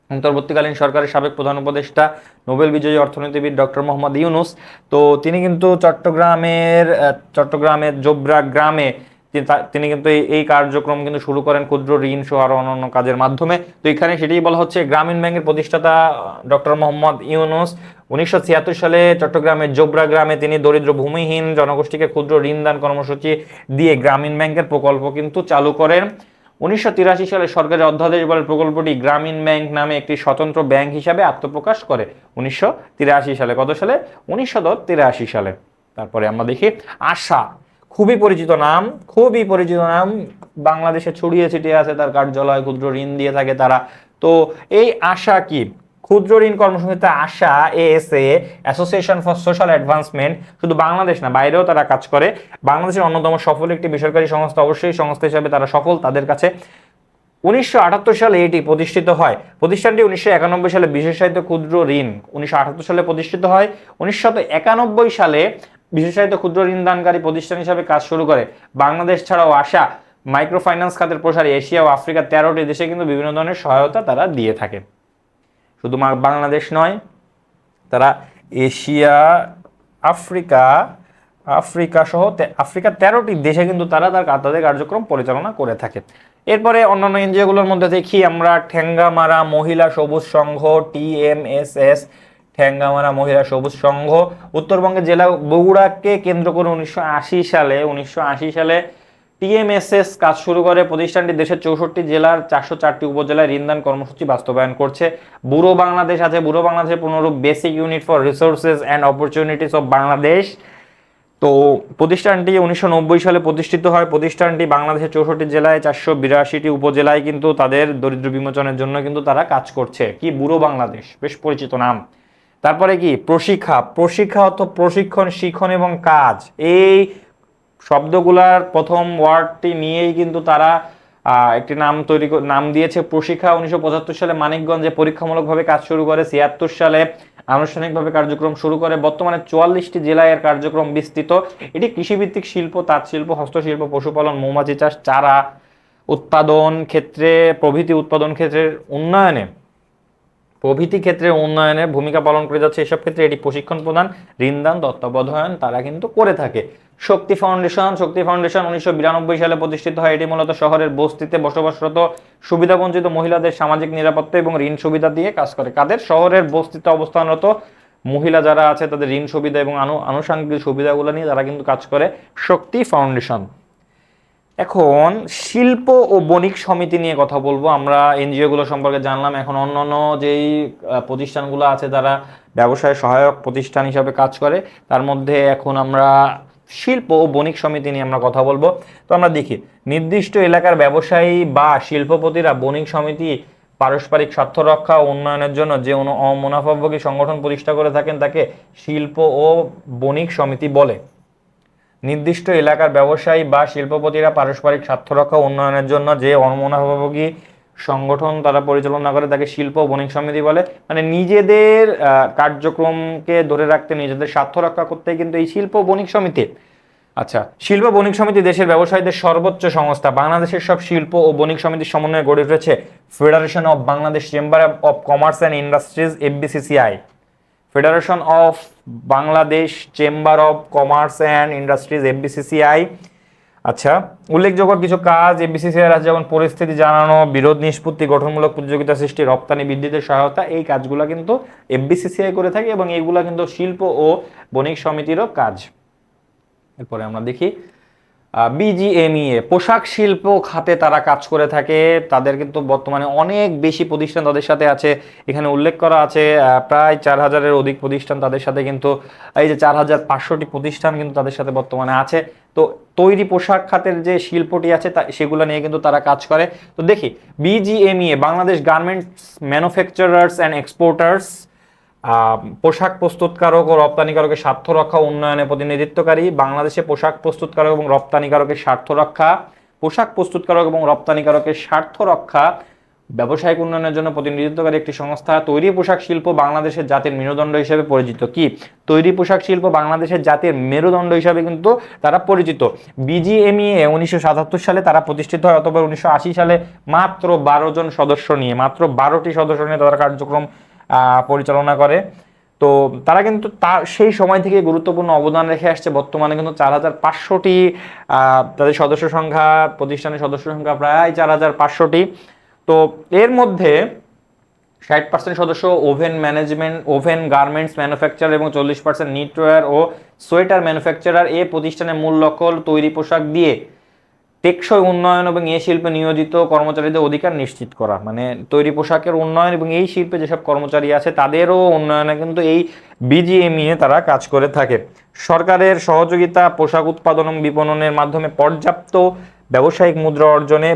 অন্তর্বর্তীকালীন সরকারের সাবেক প্রধান উপদেষ্টা, নোবেল বিজয়ী অর্থনীতিবিদ ডক্টর মোহাম্মদ ইউনুস। তো তিনি কিন্তু চট্টগ্রামের জোবরা গ্রামে তিনি কিন্তু এই কার্যক্রম কিন্তু শুরু করেন ক্ষুদ্র ঋণ সহ আরো অন্যান্য কাজের মাধ্যমে। তো এখানে সেটাই বলা হচ্ছে, গ্রামীণ ব্যাংকের প্রতিষ্ঠাতা ডক্টর মোহাম্মদ ইউনুস 1976 সালে চট্টগ্রামের জোবরা গ্রামে তিনি দরিদ্র ভূমিহীন জনগোষ্ঠীকে ক্ষুদ্র ঋণ দান কর্মসূচি দিয়ে গ্রামীণ ব্যাংকের প্রকল্প কিন্তু চালু করেন। 1983 সালে সরকারের অধ্যাদেশ বলে প্রকল্পটি গ্রামীণ ব্যাংক নামে একটি স্বতন্ত্র ব্যাংক হিসাবে আত্মপ্রকাশ করে 1983 সালে। কত সালে? 1983 সালে। তারপরে আমরা দেখি আশা। খুবই পরিচিত নাম, বাংলাদেশে ছড়িয়ে ছিটিয়ে আছে তার কার্যালয়, ক্ষুদ্র ঋণ দিয়ে থাকে তারা। তো এই আশা কি? ক্ষুদ্র ঋণ কর্মসংস্থা ASA ASA, association for social advancement, শুধু বাংলাদেশ না বাইরেও তারা কাজ করে। বাংলাদেশের অন্যতম সফল একটি বেসরকারি সংস্থা, অবশ্যই সংস্থা হিসেবে তারা সফল তাদের কাছে। 1978 সালে এটি প্রতিষ্ঠিত হয়। প্রতিষ্ঠানটি 1991 সালে বিশেষায়িত ক্ষুদ্র ঋণ 1978 সালে প্রতিষ্ঠিত হয়। 1991 সালে বিশেষায়িত ক্ষুদ্র ঋণ দানকারী প্রতিষ্ঠান হিসাবে কাজ শুরু করে। বাংলাদেশ ছাড়াও আশা মাইক্রো ফাইন্যান্স খাতের প্রসারে এশিয়া ও আফ্রিকার 13টি দেশে কিন্তু বিভিন্ন ধরনের সহায়তা তারা দিয়ে থাকে। শুধু বাংলাদেশ নয়, তারা এশিয়া, আফ্রিকা সহ আফ্রিকার 13টি দেশে কিন্তু তারা তাদের কার্যক্রম পরিচালনা করে থাকে। এরপরে অন্যান্য এনজিওগুলোর মধ্যে দেখি আমরা ঠ্যাঙ্গামারা মহিলা সবুজ সংঘ, TMSS, ঠ্যাঙ্গামারা মহিলা সবুজ সংঘ। উত্তরবঙ্গের জেলা বগুড়াকে কেন্দ্র করে 1980 সালে TMSS কাজ শুরু করে। প্রতিষ্ঠানটি দেশের 64 জেলার 404টি উপজেলায় ঋণদান কর্মসূচি বাস্তবায়ন করছে। ব্যুরো বাংলাদেশ আছে, ব্যুরো বাংলাদেশের পুনরূপ basic unit for resources and opportunities of Bangladesh. তো প্রতিষ্ঠানটি 1990 সালে প্রতিষ্ঠিত হয়। প্রতিষ্ঠানটি বাংলাদেশের 64 জেলায় 482টি উপজেলায় কিন্তু তাদের দরিদ্র বিমোচনের জন্য কিন্তু তারা কাজ করছে। কি? ব্যুরো বাংলাদেশ, বেশ পরিচিত নাম। তারপরে কি? প্রশিক্ষা অর্থ প্রশিক্ষণ, শিখন এবং কাজ। এই শব্দগুলার প্রথম ওয়ার্ডটি নিয়েই কিন্তু তারা একটি নাম দিয়েছে প্রশিক্ষা। 1975 সালে মানিকগঞ্জে পরীক্ষামূলকভাবে কাজ শুরু করে। 76 সালে আনুষ্ঠানিকভাবে কার্যক্রম শুরু করে। বর্তমানে 44টি জেলায় এর কার্যক্রম বিস্তৃত। এটি কৃষিভিত্তিক শিল্প, তাঁতশিল্প, হস্তশিল্প, পশুপালন, মৌমাছি চাষ, চারা উৎপাদন ক্ষেত্রে প্রভৃতি ক্ষেত্রে উন্নয়নে ভূমিকা পালন করে যাচ্ছে। এসব ক্ষেত্রে এটি প্রশিক্ষণ প্রদান, ঋণদান, তত্ত্বাবধান তারা কিন্তু করে থাকে। শক্তি ফাউন্ডেশন 1992 সালে প্রতিষ্ঠিত হয়। এটি মূলত শহরের বস্তিতে বসবাসরত সুবিধাবঞ্চিত মহিলাদের সামাজিক নিরাপত্তা এবং ঋণ সুবিধা দিয়ে কাজ করে। কাদের? শহরের বস্তিতে অবস্থানরত মহিলা যারা আছে তাদের ঋণ সুবিধা এবং আনুষঙ্গিক সুবিধাগুলো নিয়ে তারা কিন্তু কাজ করে শক্তি ফাউন্ডেশন। এখন শিল্প ও বণিক সমিতি নিয়ে কথা বলবো। আমরা এনজিওগুলো সম্পর্কে জানলাম। এখন অন্যান্য যেই প্রতিষ্ঠানগুলো আছে তারা ব্যবসায় সহায়ক প্রতিষ্ঠান হিসাবে কাজ করে, তার মধ্যে এখন আমরা শিল্প ও বণিক সমিতি নিয়ে আমরা কথা বলবো। তো আমরা দেখি, নির্দিষ্ট এলাকার ব্যবসায়ী বা শিল্পপতিরা বণিক সমিতি পারস্পরিক স্বার্থ রক্ষা ও উন্নয়নের জন্য যে মুনাফাভোগী সংগঠন প্রতিষ্ঠা করে থাকেন তাকে শিল্প ও বণিক সমিতি বলে। নির্দিষ্ট এলাকার ব্যবসায়ী বা শিল্পপতিরা পারস্পরিক স্বার্থ রক্ষা উন্নয়নের জন্য যে অমুনাফাভোগী সংগঠন তারা পরিচালনা করে তাকে শিল্প ও বণিক সমিতি বলে। মানে নিজেদের কার্যক্রমকে ধরে রাখতে, নিজেদের স্বার্থ রক্ষা করতে কিন্তু এই শিল্প ও বণিক সমিতি। আচ্ছা, শিল্প বণিক সমিতি দেশের ব্যবসায়ীদের সর্বোচ্চ সংস্থা। বাংলাদেশের সব শিল্প ও বণিক সমিতির সমন্বয়ে গড়ে উঠেছে federation of Bangladesh chamber of commerce and industries, FBCCI। Federation of Bangladesh chamber of commerce and industries, FBCCI। আচ্ছা, উল্লেখযোগ্য কিছু কাজ এফবিসিসিআই আছে, যেমন পরিস্থিতি জানানো, বিরোধ নিষ্পত্তি, গঠনমূলক প্রতিযোগিতা সৃষ্টি, রপ্তানি বৃদ্ধিতে সহায়তা। এই কাজগুলো কিন্তু এফবিসিসিআই করে থাকে এবং এইগুলা কিন্তু শিল্প ও বণিক সমিতিরও কাজ। এরপরে আমরা দেখি বিজিএমইএ, পোশাক শিল্প খাতে তারা কাজ করে থাকে। তাদের কিন্তু বর্তমানে অনেক বেশি প্রতিষ্ঠান তাদের সাথে আছে। এখানে উল্লেখ করা আছে প্রায় 4000-এর অধিক প্রতিষ্ঠান তাদের সাথে, কিন্তু এই যে 4500টি প্রতিষ্ঠান কিন্তু তাদের সাথে বর্তমানে আছে। তো তৈরি পোশাক খাতের যে শিল্পটি আছে সেগুলো নিয়ে কিন্তু তারা কাজ করে। তো দেখি BGMEA, Bangladesh garments manufacturers and exporters, পোশাক প্রস্তুতকারক ও রপ্তানিকারকের স্বার্থ রক্ষা উন্নয়নে প্রতিনিধিত্বকারী। বাংলাদেশে পোশাক প্রস্তুতকারক এবং রপ্তানিকারকের স্বার্থ রক্ষা, পোশাক প্রস্তুতকারক এবং রপ্তানিকারকের স্বার্থ রক্ষা, ব্যবসায়িক উন্নয়নের জন্য প্রতিনিধিত্বকারী একটি সংস্থা। তৈরি পোশাক শিল্প বাংলাদেশের জাতির মেরুদণ্ড হিসেবে পরিচিত। কি? তৈরি পোশাক শিল্প বাংলাদেশের জাতির মেরুদণ্ড হিসাবে কিন্তু তারা পরিচিত। বিজিএমইএ 1977 সালে তারা প্রতিষ্ঠিত হয়, অথবা 1980 সালে মাত্র 12 জন সদস্য নিয়ে, মাত্র 12টি সদস্য নিয়ে তারা কার্যক্রম পরিচালনা করে। তো তারা কিন্তু তার সেই সময় থেকে গুরুত্বপূর্ণ অবদান রেখে আসছে। বর্তমানে কিন্তু 4500টি তাদের সদস্য সংখ্যা, প্রতিষ্ঠানের সদস্য সংখ্যা প্রায় 4500টি। তো এর মধ্যে 60% সদস্য oven management, oven garments manufacture এবং 40% নিটওয়্যার ও সোয়েটার ম্যানুফ্যাকচারার। এই প্রতিষ্ঠানের মূল লক্ষ্য তৈরি পোশাক দিয়ে টেকসই উন্নয়ন এবং এই শিল্পে নিয়োজিত কর্মচারীদের অধিকার নিশ্চিত করা। মানে তৈরি পোশাকের উন্নয়ন এবং এই শিল্পে যেসব কর্মচারী আছে তাদেরও উন্নয়নে কিন্তু এই বিজিএমইএ তারা কাজ করে থাকে। সরকারের সহযোগিতা, পোশাক উৎপাদন এবং বিপণনের মাধ্যমে পর্যাপ্ত ব্যবসায়িক মুদ্রা অর্জনে,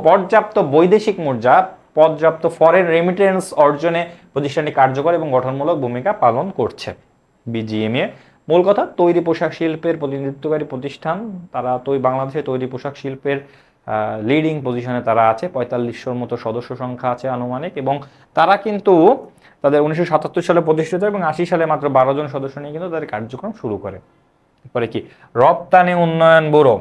পর্যাপ্ত বৈদেশিক মুদ্রা, পর্যাপ্ত ফরেন রেমিটেন্স অর্জনে প্রতিষ্ঠানটি কার্যকর এবং গঠনমূলক ভূমিকা পালন করছে। বিজিএমইএ মূল কথা, তৈরি পোশাক শিল্পের প্রতিনিধিত্বকারী প্রতিষ্ঠান। তারা বাংলাদেশে তৈরি পোশাক শিল্পের লিডিং পজিশনে তারা আছে। 4500-র মতো সদস্য সংখ্যা আছে আনুমানিক, এবং তারা কিন্তু তাদের 1977 সালে প্রতিষ্ঠিত এবং 80 সালে মাত্র 12 জন সদস্য নিয়ে কিন্তু তাদের কার্যক্রম শুরু করে। এরপরে কি? রপ্তানি উন্নয়ন ব্যুরো।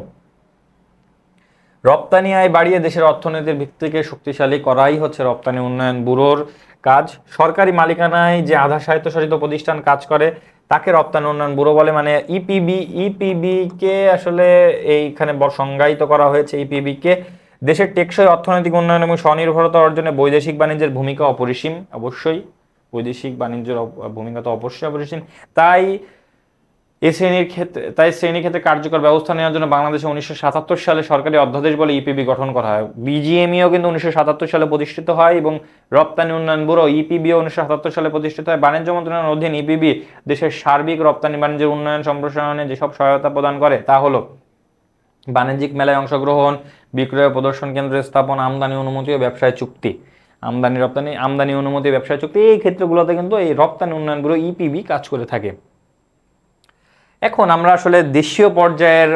রপ্তানি আয় বাড়িয়ে দেশের অর্থনীতির ভিত্তিকে শক্তিশালী করাই হচ্ছে রপ্তানি উন্নয়ন ব্যুরোর কাজ। সরকারি মালিকানায় যে আধা স্বায়ত্তশাসিত প্রতিষ্ঠান কাজ করে তাকে রপ্তানি উন্নয়ন ব্যুরো বলে। মানে ইপিবি কে আসলে এইখানে সংজ্ঞায়িত করা হয়েছে। ইপিবি কে দেশের টেকসই অর্থনৈতিক উন্নয়ন এবং স্বনির্ভরতা অর্জনে বৈদেশিক বাণিজ্যের ভূমিকা অপরিসীম। অবশ্যই বৈদেশিক বাণিজ্যের ভূমিকা তো অবশ্যই অপরিসীম। তাই শ্রেণীর ক্ষেত্রে কার্যকর ব্যবস্থা নেওয়ার জন্য বাংলাদেশে 1977 সালে সরকারি অধ্যাদেশ বলে ইপিবি গঠন করা হয়। বিজিএমইও কিন্তু 1977 সালে প্রতিষ্ঠিত হয় এবং রপ্তানি উন্নয়ন ব্যুরো ইপিবিও 1977 সালে প্রতিষ্ঠিত হয়। বাণিজ্য মন্ত্রণালয়ের অধীন ইপিবি দেশের সার্বিক রপ্তানি বাণিজ্যের উন্নয়ন সম্প্রসারণে যেসব সহায়তা প্রদান করে তা হলো বাণিজ্যিক মেলায় অংশগ্রহণ, বিক্রয় প্রদর্শন কেন্দ্র স্থাপন, আমদানি অনুমতি ও ব্যবসায় চুক্তি। আমদানি অনুমতি, ব্যবসায় চুক্তি, এই ক্ষেত্রগুলোতে কিন্তু এই রপ্তানি উন্নয়ন ব্যুরো ইপিবি কাজ করে থাকে। এখন আমরা আসলে দেশীয় পর্যায়ের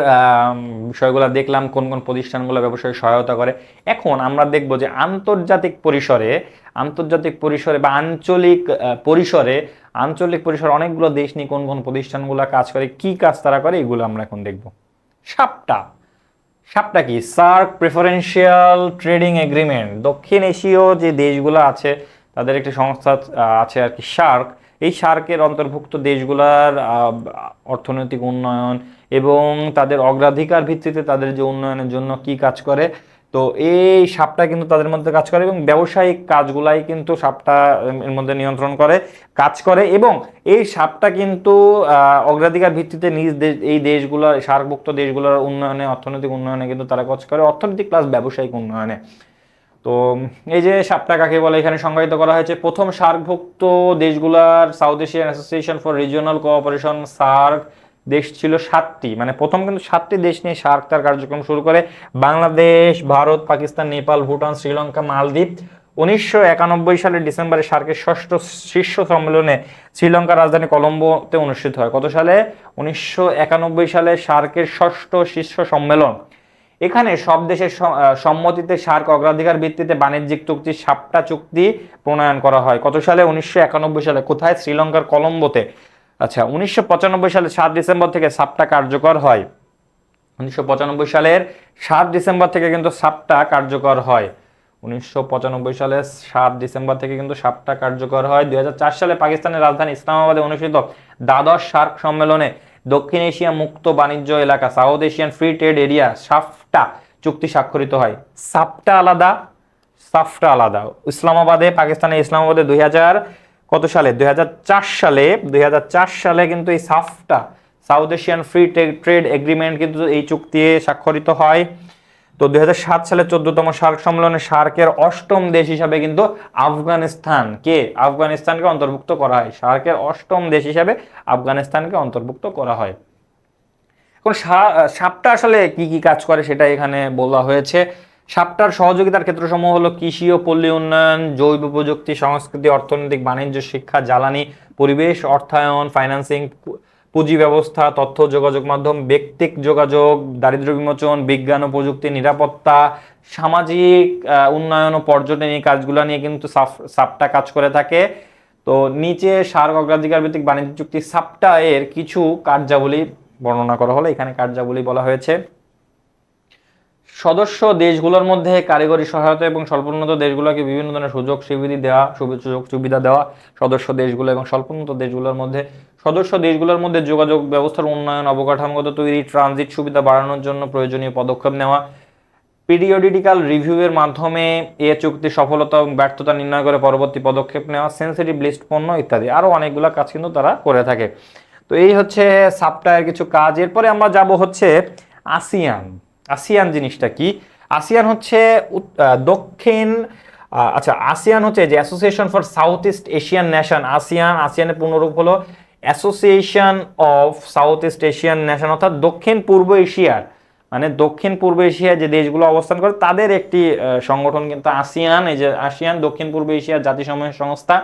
বিষয়গুলো দেখলাম, কোন কোন প্রতিষ্ঠানগুলো ব্যবসায় সহায়তা করে। এখন আমরা দেখব যে আন্তর্জাতিক পরিসরে বা আঞ্চলিক পরিসরে অনেকগুলো দেশ নিয়ে কোন কোন প্রতিষ্ঠানগুলো কাজ করে, কি কাজ তারা করে, এগুলো আমরা এখন দেখব। সাপটা কি? SAARC preferential trading agreement. দক্ষিণ এশীয় যে দেশগুলো আছে তাদের একটি সংস্থা আছে আর কি, সার্ক। এই সার্কের অন্তর্ভুক্ত দেশগুলোর অর্থনৈতিক উন্নয়ন এবং তাদের অগ্রাধিকার ভিত্তিতে তাদের যে উন্নয়নের জন্য কি কাজ করে, তো এই সাপটা কিন্তু তাদের মধ্যে কাজ করে এবং ব্যবসায়িক কাজগুলাই কিন্তু সাপটা এর মধ্যে নিয়ন্ত্রণ করে, কাজ করে। এবং এই সাপটা কিন্তু অগ্রাধিকার ভিত্তিতে নিজ দেশ, এই দেশগুলোর সার্কভুক্ত দেশগুলোর উন্নয়নে, অর্থনৈতিক উন্নয়নে কিন্তু তারা কাজ করে, অর্থনৈতিক প্লাস ব্যবসায়িক উন্নয়নে। তো এই যে সাপটা কাকে বলে এখানে সংজ্ঞায়িত করা হয়েছে। প্রথম সার্কভুক্ত দেশগুলার South Asian association for regional cooperation, SAARC দেশ ছিল 7টি। মানে প্রথম কিন্তু 7টি দেশ নিয়ে সার্ক তার কার্যক্রম শুরু করে। বাংলাদেশ, ভারত, পাকিস্তান, নেপাল, ভুটান, শ্রীলঙ্কা, মালদ্বীপ। 1991 সালের ডিসেম্বরে সার্কের 6ষ্ঠ শীর্ষ সম্মেলনে শ্রীলঙ্কার রাজধানী কলম্বোতে অনুষ্ঠিত হয়। কত সালে? 1991 সালে সার্কের 6ষ্ঠ শীর্ষ সম্মেলন। এখানে সব দেশের সম্মতিতে সার্ক অগ্রাধিকার ভিত্তিতে বাণিজ্যিক চুক্তি, সাপটা চুক্তি প্রণয়ন করা হয়। কত সালে? 1991 সালে। কোথায়? শ্রীলঙ্কার কলম্বোতে। আচ্ছা, 1995 সালে 7 ডিসেম্বর থেকে সাপটা কার্যকর হয়। 1995 সালের 7 ডিসেম্বর থেকে কিন্তু সাপটা কার্যকর হয়। 1995 সালের 7 ডিসেম্বর থেকে কিন্তু সাপটা কার্যকর হয়। 2004 সালে পাকিস্তানের রাজধানী ইসলামাবাদে অনুষ্ঠিত দ্বাদশ সার্ক সম্মেলনে দক্ষিণ এশিয়া মুক্ত বাণিজ্য এলাকা south Asian free trade area সাফটা চুক্তি স্বাক্ষরিত হয়। সাফটা আলাদা, সাফটা আলাদা। ইসলামাবাদে 2000 কত সালে 2004 সালে কিন্তু এই সাফটা south Asian free trade agreement কিন্তু এই চুক্তি স্বাক্ষরিত হয়। তো 2007 সালে 14তম সার্ক সম্মেলনে সার্কের 8ম দেশ হিসাবে কিন্তু আফগানিস্তানকে অন্তর্ভুক্ত করা হয়। সার্কের 8ম দেশ হিসাবে আফগানিস্তানকে অন্তর্ভুক্ত করা হয়। এখন সাপটা আসলে কি কি কাজ করে সেটা এখানে বলা হয়েছে। সাপটার সহযোগিতার ক্ষেত্রসমূহ হলো কৃষি ও পল্লী উন্নয়ন, জৈব প্রযুক্তি, সংস্কৃতি, অর্থনৈতিক, বাণিজ্য, শিক্ষা, জ্বালানি, পরিবেশ, অর্থায়ন, ফাইন্যান্সিং, পুঁজি ব্যবস্থা, তথ্য যোগাযোগ মাধ্যম, ব্যক্তিক যোগাযোগ, দারিদ্র্য বিমোচন, বিজ্ঞান ও প্রযুক্তি, নিরাপত্তা, সামাজিক উন্নয়ন ও পর্যটন, এই কাজগুলো নিয়ে কিন্তু সাপটা কাজ করে থাকে। তো নিচে সার্ক অগ্রাধিকার ভিত্তিক বাণিজ্য চুক্তি সাপটা এর কিছু কার্যাবলী বর্ণনা করা হলো। এখানে কার্যাবলী বলা হয়েছে, সদস্য দেশগুলোর মধ্যে কারিগরি সহায়তা এবং স্বল্পোন্নত দেশগুলোকে বিভিন্ন ধরনের সুযোগ সুবিধা দেওয়া সদস্য দেশগুলো এবং স্বল্পোন্নত দেশগুলোর মধ্যে, সদস্য দেশগুলোর মধ্যে যোগাযোগ ব্যবস্থার উন্নয়ন, অবকাঠামোগত তৈরি, ট্রানজিট সুবিধা বাড়ানোর জন্য প্রয়োজনীয় পদক্ষেপ নেওয়া, পিরিয়ডিক্যাল রিভিউয়ের মাধ্যমে এ চুক্তি সফলতা এবং ব্যর্থতা নির্ণয় করে পরবর্তী পদক্ষেপ নেওয়া, সেন্সিটিভ লিস্ট পণ্য ইত্যাদি আরও অনেকগুলো কাজ কিন্তু তারা করে থাকে। তো এই হচ্ছে সাপটায়ের কিছু কাজ। এরপরে আমরা যাব হচ্ছে আসিয়ান। আসিয়ান জিনিসটা কি? আসিয়ান হচ্ছে দক্ষিণ আসিয়ান হচ্ছে যে association for south east Asian nation. আসিয়ানের পূর্ণরূপ হলো association of south east Asian nation, অর্থাৎ দক্ষিণ পূর্ব এশিয়ার, মানে দক্ষিণ পূর্ব এশিয়ায় যে দেশগুলো অবস্থান করে তাদের একটি সংগঠন কিন্তু আসিয়ান। এই যে আসিয়ান দক্ষিণ পূর্ব এশিয়ার জাতিসমূহের সংস্থা।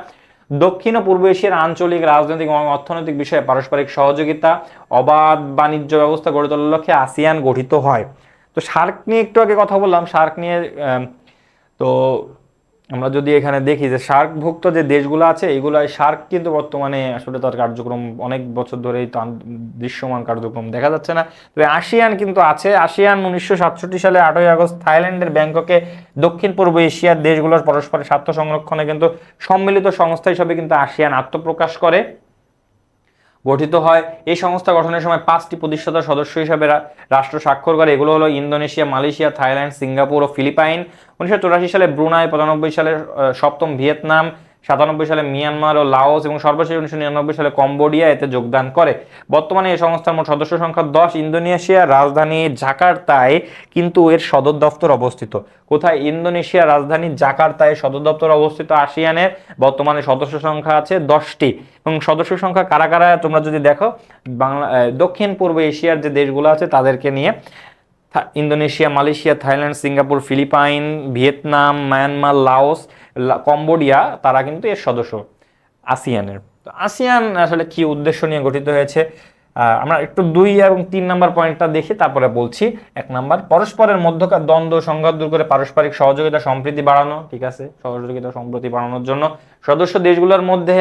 দক্ষিণ ও পূর্ব এশিয়ার আঞ্চলিক, রাজনৈতিক এবং অর্থনৈতিক বিষয়ে পারস্পরিক সহযোগিতা, অবাধ বাণিজ্য ব্যবস্থা গড়ে তোলার লক্ষ্যে আসিয়ান গঠিত হয়। তো সার্ক নিয়ে একটু আগে কথা বললাম, সার্ক নিয়ে। তো আমরা যদি এখানে দেখি যে সার্কভুক্ত যে দেশগুলো আছে এগুলো, সার্ক কিন্তু বর্তমানে আসলে তার কার্যক্রম অনেক বছর ধরেই দৃশ্যমান কার্যক্রম দেখা যাচ্ছে না। তবে আসিয়ান কিন্তু আছে। আসিয়ান 1967 সালে 8ই আগস্ট থাইল্যান্ডের ব্যাংককে দক্ষিণ পূর্ব এশিয়ার দেশগুলোর পরস্পরের স্বার্থ সংরক্ষণে কিন্তু সম্মিলিত সংস্থা হিসেবে কিন্তু আসিয়ান আত্মপ্রকাশ করে, গঠিত হয়। এই সংস্থা গঠনের সময় 5টি প্রতিষ্ঠাতা সদস্য হিসাবে রাষ্ট্র স্বাক্ষর করে। এগুলো হলো ইন্দোনেশিয়া, মালয়েশিয়া, থাইল্যান্ড, সিঙ্গাপুর ও ফিলিপাইন। 1984 সালে ব্রুনাই, 95 সালে 7ম ভিয়েতনাম, 97 সালে মিয়ানমার ও লাওস এবং সর্বশেষ 1999 সালে কম্বোডিয়া এতে যোগদান করে। বর্তমানে এই সংস্থার মোট সদস্য সংখ্যা 10। ইন্দোনেশিয়ার রাজধানী জাকার্তায় কিন্তু এর সদর দপ্তর অবস্থিত। কোথায়? ইন্দোনেশিয়ার রাজধানী জাকার্তায় সদর দপ্তর অবস্থিত আসিয়ানের। বর্তমানে সদস্য সংখ্যা আছে 10টি এবং সদস্য সংখ্যা কারা কারা তোমরা যদি দেখো, দক্ষিণ পূর্ব এশিয়ার যে দেশগুলো আছে তাদেরকে নিয়ে Indonesia, Malaysia, Thailand, Singapore, Philippines, Vietnam, Myanmar, Laos, Cambodia, তারা কিন্তু এর সদস্য আসিয়ানের। তো আসিয়ান আসলে কি উদ্দেশ্য নিয়ে গঠিত হয়েছে আমরা একটু 2 এবং 3 নম্বর পয়েন্টটা দেখি, তারপরে বলছি। 1 নম্বর, পরস্পরের মধ্যকার দ্বন্দ্ব সংঘাত দূর করে পারস্পরিক সহযোগিতা সম্প্রীতি বাড়ানো। ঠিক আছে, সহযোগিতা সম্প্রীতি বাড়ানোর জন্য সদস্য দেশগুলোর মধ্যে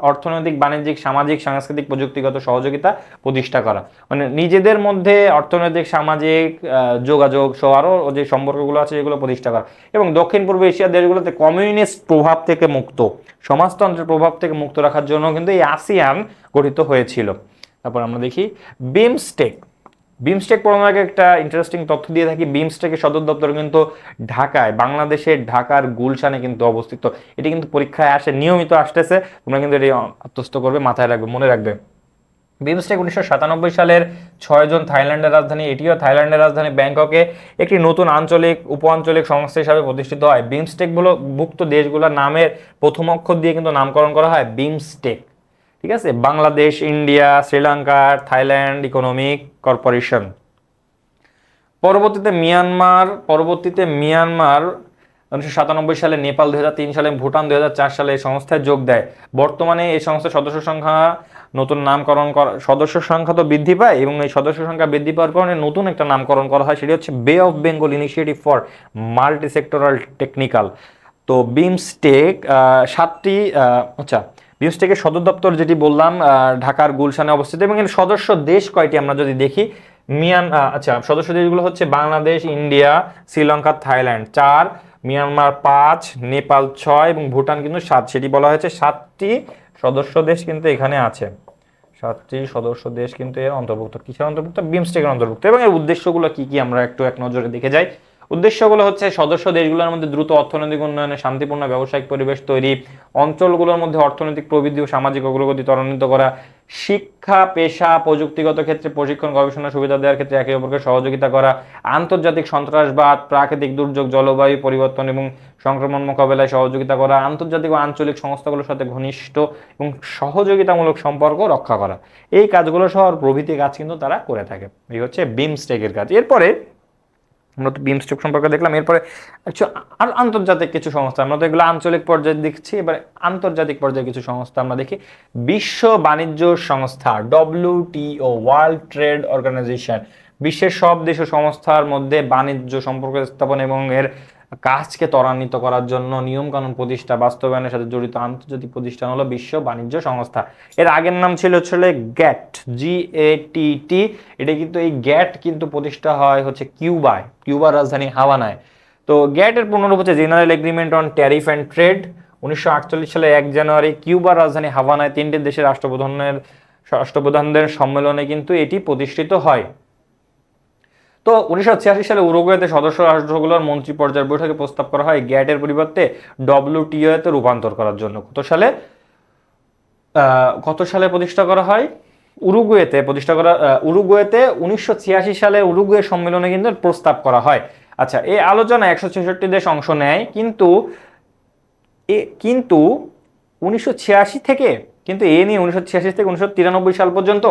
অর্থনৈতিক, বাণিজ্যিক, সামাজিক, সাংস্কৃতিক, প্রযুক্তিগত সহযোগিতা প্রতিষ্ঠা করা, মানে নিজেদের মধ্যে অর্থনৈতিক, সামাজিক যোগাযোগ সহ আরও যে সম্পর্কগুলো আছে এগুলো প্রতিষ্ঠা করা। এবং দক্ষিণ পূর্ব এশিয়ার দেশগুলোতে কমিউনিস্ট প্রভাব থেকে মুক্ত, সমাজতন্ত্রের প্রভাব থেকে মুক্ত রাখার জন্য কিন্তু এই আসিয়ান গঠিত হয়েছিল। তারপর আমরা দেখি বিমস্টেক। বিমস্টেক পড়ানোর আগে একটা ইন্টারেস্টিং তথ্য দিয়ে থাকি। বিমস্টেকের সদর দপ্তর কিন্তু ঢাকায়, বাংলাদেশের ঢাকার গুলশানে কিন্তু অবস্থিত। এটি কিন্তু পরীক্ষায় আসে, নিয়মিত আসতেছে, তোমরা কিন্তু এটি আত্মস্থ করবে, মাথায় রাখবে, মনে রাখবে। বিমস্টেক 1997 সালের 6 জন থাইল্যান্ডের রাজধানী, এটিও থাইল্যান্ডের রাজধানী ব্যাংককে একটি নতুন আঞ্চলিক উপ-আঞ্চলিক সংস্থা হিসাবে প্রতিষ্ঠিত হয়। বিমস্টেক ভুক্ত দেশগুলোর নামের প্রথম অক্ষর দিয়ে কিন্তু নামকরণ করা হয় বিমস্টেক। ঠিক আছে, Bangladesh, India, Sri Lanka, Thailand economic corporation. পরবর্তীতে মিয়ানমার 1997 সালে, নেপাল 2003 সালে, ভুটান 2004 সালে এই সংস্থায় যোগ দেয়। বর্তমানে এই সংস্থার সদস্য সংখ্যা নতুন নামকরণ করা, সদস্য সংখ্যা তো বৃদ্ধি পায় এবং এই সদস্য সংখ্যা বৃদ্ধি পাওয়ার কারণে নতুন একটা নামকরণ করা হয়, সেটি হচ্ছে বে of Bengal initiative for multi sectoral technical. তো বিমস্টেক 7টি বিমস্টেকের সদর দপ্তর যেটি বললাম ঢাকার গুলশানে অবস্থিত। এবং এর সদস্য দেশ কয়টি আমরা যদি দেখি, সদস্য দেশগুলো হচ্ছে Bangladesh, India, Sri Lanka, Thailand 4, Myanmar 5, Nepal 6 এবং ভুটান কিন্তু 7। সেটি বলা হয়েছে 7টি সদস্য দেশ কিন্তু এখানে আছে, 7টি সদস্য দেশ কিন্তু এর অন্তর্ভুক্ত। কিসের অন্তর্ভুক্ত? বিমস্টেকের অন্তর্ভুক্ত। এবং এর উদ্দেশ্যগুলো কি কি আমরা একটু এক নজরে দেখে যাই। উদ্দেশ্যগুলো হচ্ছে সদস্য দেশগুলোর মধ্যে দ্রুত অর্থনৈতিক উন্নয়নে, শান্তিপূর্ণ ব্যবসায়িক পরিবেশ তৈরি, অঞ্চলগুলোর মধ্যে অর্থনৈতিক প্রবৃদ্ধি ও সামাজিক অগ্রগতি ত্বরান্বিত করা, শিক্ষা, পেশা, প্রযুক্তিগত ক্ষেত্রে প্রশিক্ষণ, গবেষণা সুবিধা দেওয়ার ক্ষেত্রে একে অপরকে সহযোগিতা করা, আন্তর্জাতিক সন্ত্রাসবাদ, প্রাকৃতিক দুর্যোগ, জলবায়ু পরিবর্তন এবং সংক্রমণ মোকাবেলায় সহযোগিতা করা, আন্তর্জাতিক ও আঞ্চলিক সংস্থাগুলোর সাথে ঘনিষ্ঠ এবং সহযোগিতামূলক সম্পর্ক রক্ষা করা। এই কাজগুলো সহ প্রভৃতি কাজ কিন্তু তারা করে থাকে। এই হচ্ছে বিমস্টেকের কাজ। এরপরে আমরা তো বিমস্টেক সম্পর্কে দেখলাম, এরপরে আর আন্তর্জাতিক কিছু সংস্থা, আমরা তো এগুলো আঞ্চলিক পর্যায়ে দেখছি, এবার আন্তর্জাতিক পর্যায়ে কিছু সংস্থা আমরা দেখি। বিশ্ব বাণিজ্য সংস্থা, WTO, ওয়ার্ল্ড ট্রেড অর্গানাইজেশন, বিশ্বের সব দেশ ও সংস্থার মধ্যে বাণিজ্য সম্পর্ক স্থাপন এবং এর কাজকে ত্বরান্বিত করার জন্য নিয়মকানুন প্রতিষ্ঠা বাস্তবায়নের সাথে জড়িত আন্তর্জাতিক প্রতিষ্ঠান হলো বিশ্ব বাণিজ্য সংস্থা। এর আগের নাম ছিল গ্যাট, GATT। এটা কিন্তু এই গ্যাট কিন্তু প্রতিষ্ঠা হয় হচ্ছে কিউবার রাজধানী হাভানায়। তো গ্যাটের পূর্ণরূপ হচ্ছে general agreement on tariff and trade. 1948 সালে 1 জানুয়ারি কিউবার রাজধানী হাভানায় 3টি দেশের রাষ্ট্রপ্রধানদের সম্মেলনে কিন্তু এটি প্রতিষ্ঠিত হয়। তো 1986 সালে উরুগুয়েতে সদস্য রাষ্ট্রগুলোর মন্ত্রী পর্যায়ের বৈঠকে প্রস্তাব করা হয় গ্যাটের পরিবর্তে WTO-তে রূপান্তর করার জন্য। কত সালে প্রতিষ্ঠা করা হয়? উরুগুয়েতে 1986 সালে উরুগুয়ে সম্মেলনে কিন্তু প্রস্তাব করা হয়। আচ্ছা, এই আলোচনায় 166 দেশ অংশ নেয়, কিন্তু 1986 থেকে কিন্তু এ নিয়ে 1986 থেকে 1993 সাল পর্যন্ত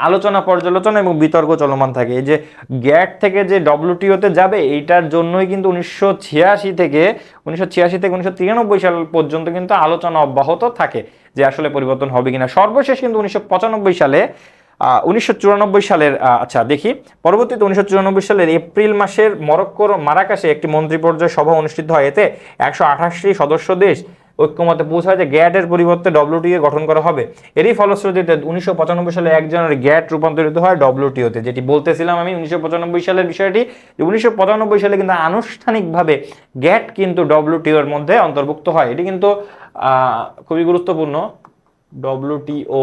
আলোচনা, পর্যালোচনা এবং বিতর্ক চলমান থাকে। এই যে গ্যাট থেকে যে WTO-তে যাবে, এইটার জন্যই কিন্তু 1986 থেকে 1993 সাল পর্যন্ত কিন্তু আলোচনা অব্যাহত থাকে যে আসলে পরিবর্তন হবে কিনা। সর্বশেষ কিন্তু 1994 সালে 1994 সালের আচ্ছা দেখি, পরবর্তীতে 1994 সালের এপ্রিল মাসের মরক্কোর মারাকাশে একটি মন্ত্রী পর্যায়ে সভা অনুষ্ঠিত হয়। এতে 128টি সদস্য দেশ ঐক্যমতে পৌঁছায় যে গ্যাটের পরিবর্তে WTO গঠন করা হবে। এরই ফলশ্রুতিতে 1995 সালে 1 জানুয়ারি গ্যাট রূপান্তরিত হয় WTO-তে। যেটি বলতেছিলাম আমি 1995 সালের বিষয়টি, যে 1995 সালে কিন্তু আনুষ্ঠানিকভাবে গ্যাট কিন্তু WTO-এর মধ্যে অন্তর্ভুক্ত হয়। এটি কিন্তু খুবই গুরুত্বপূর্ণ। WTO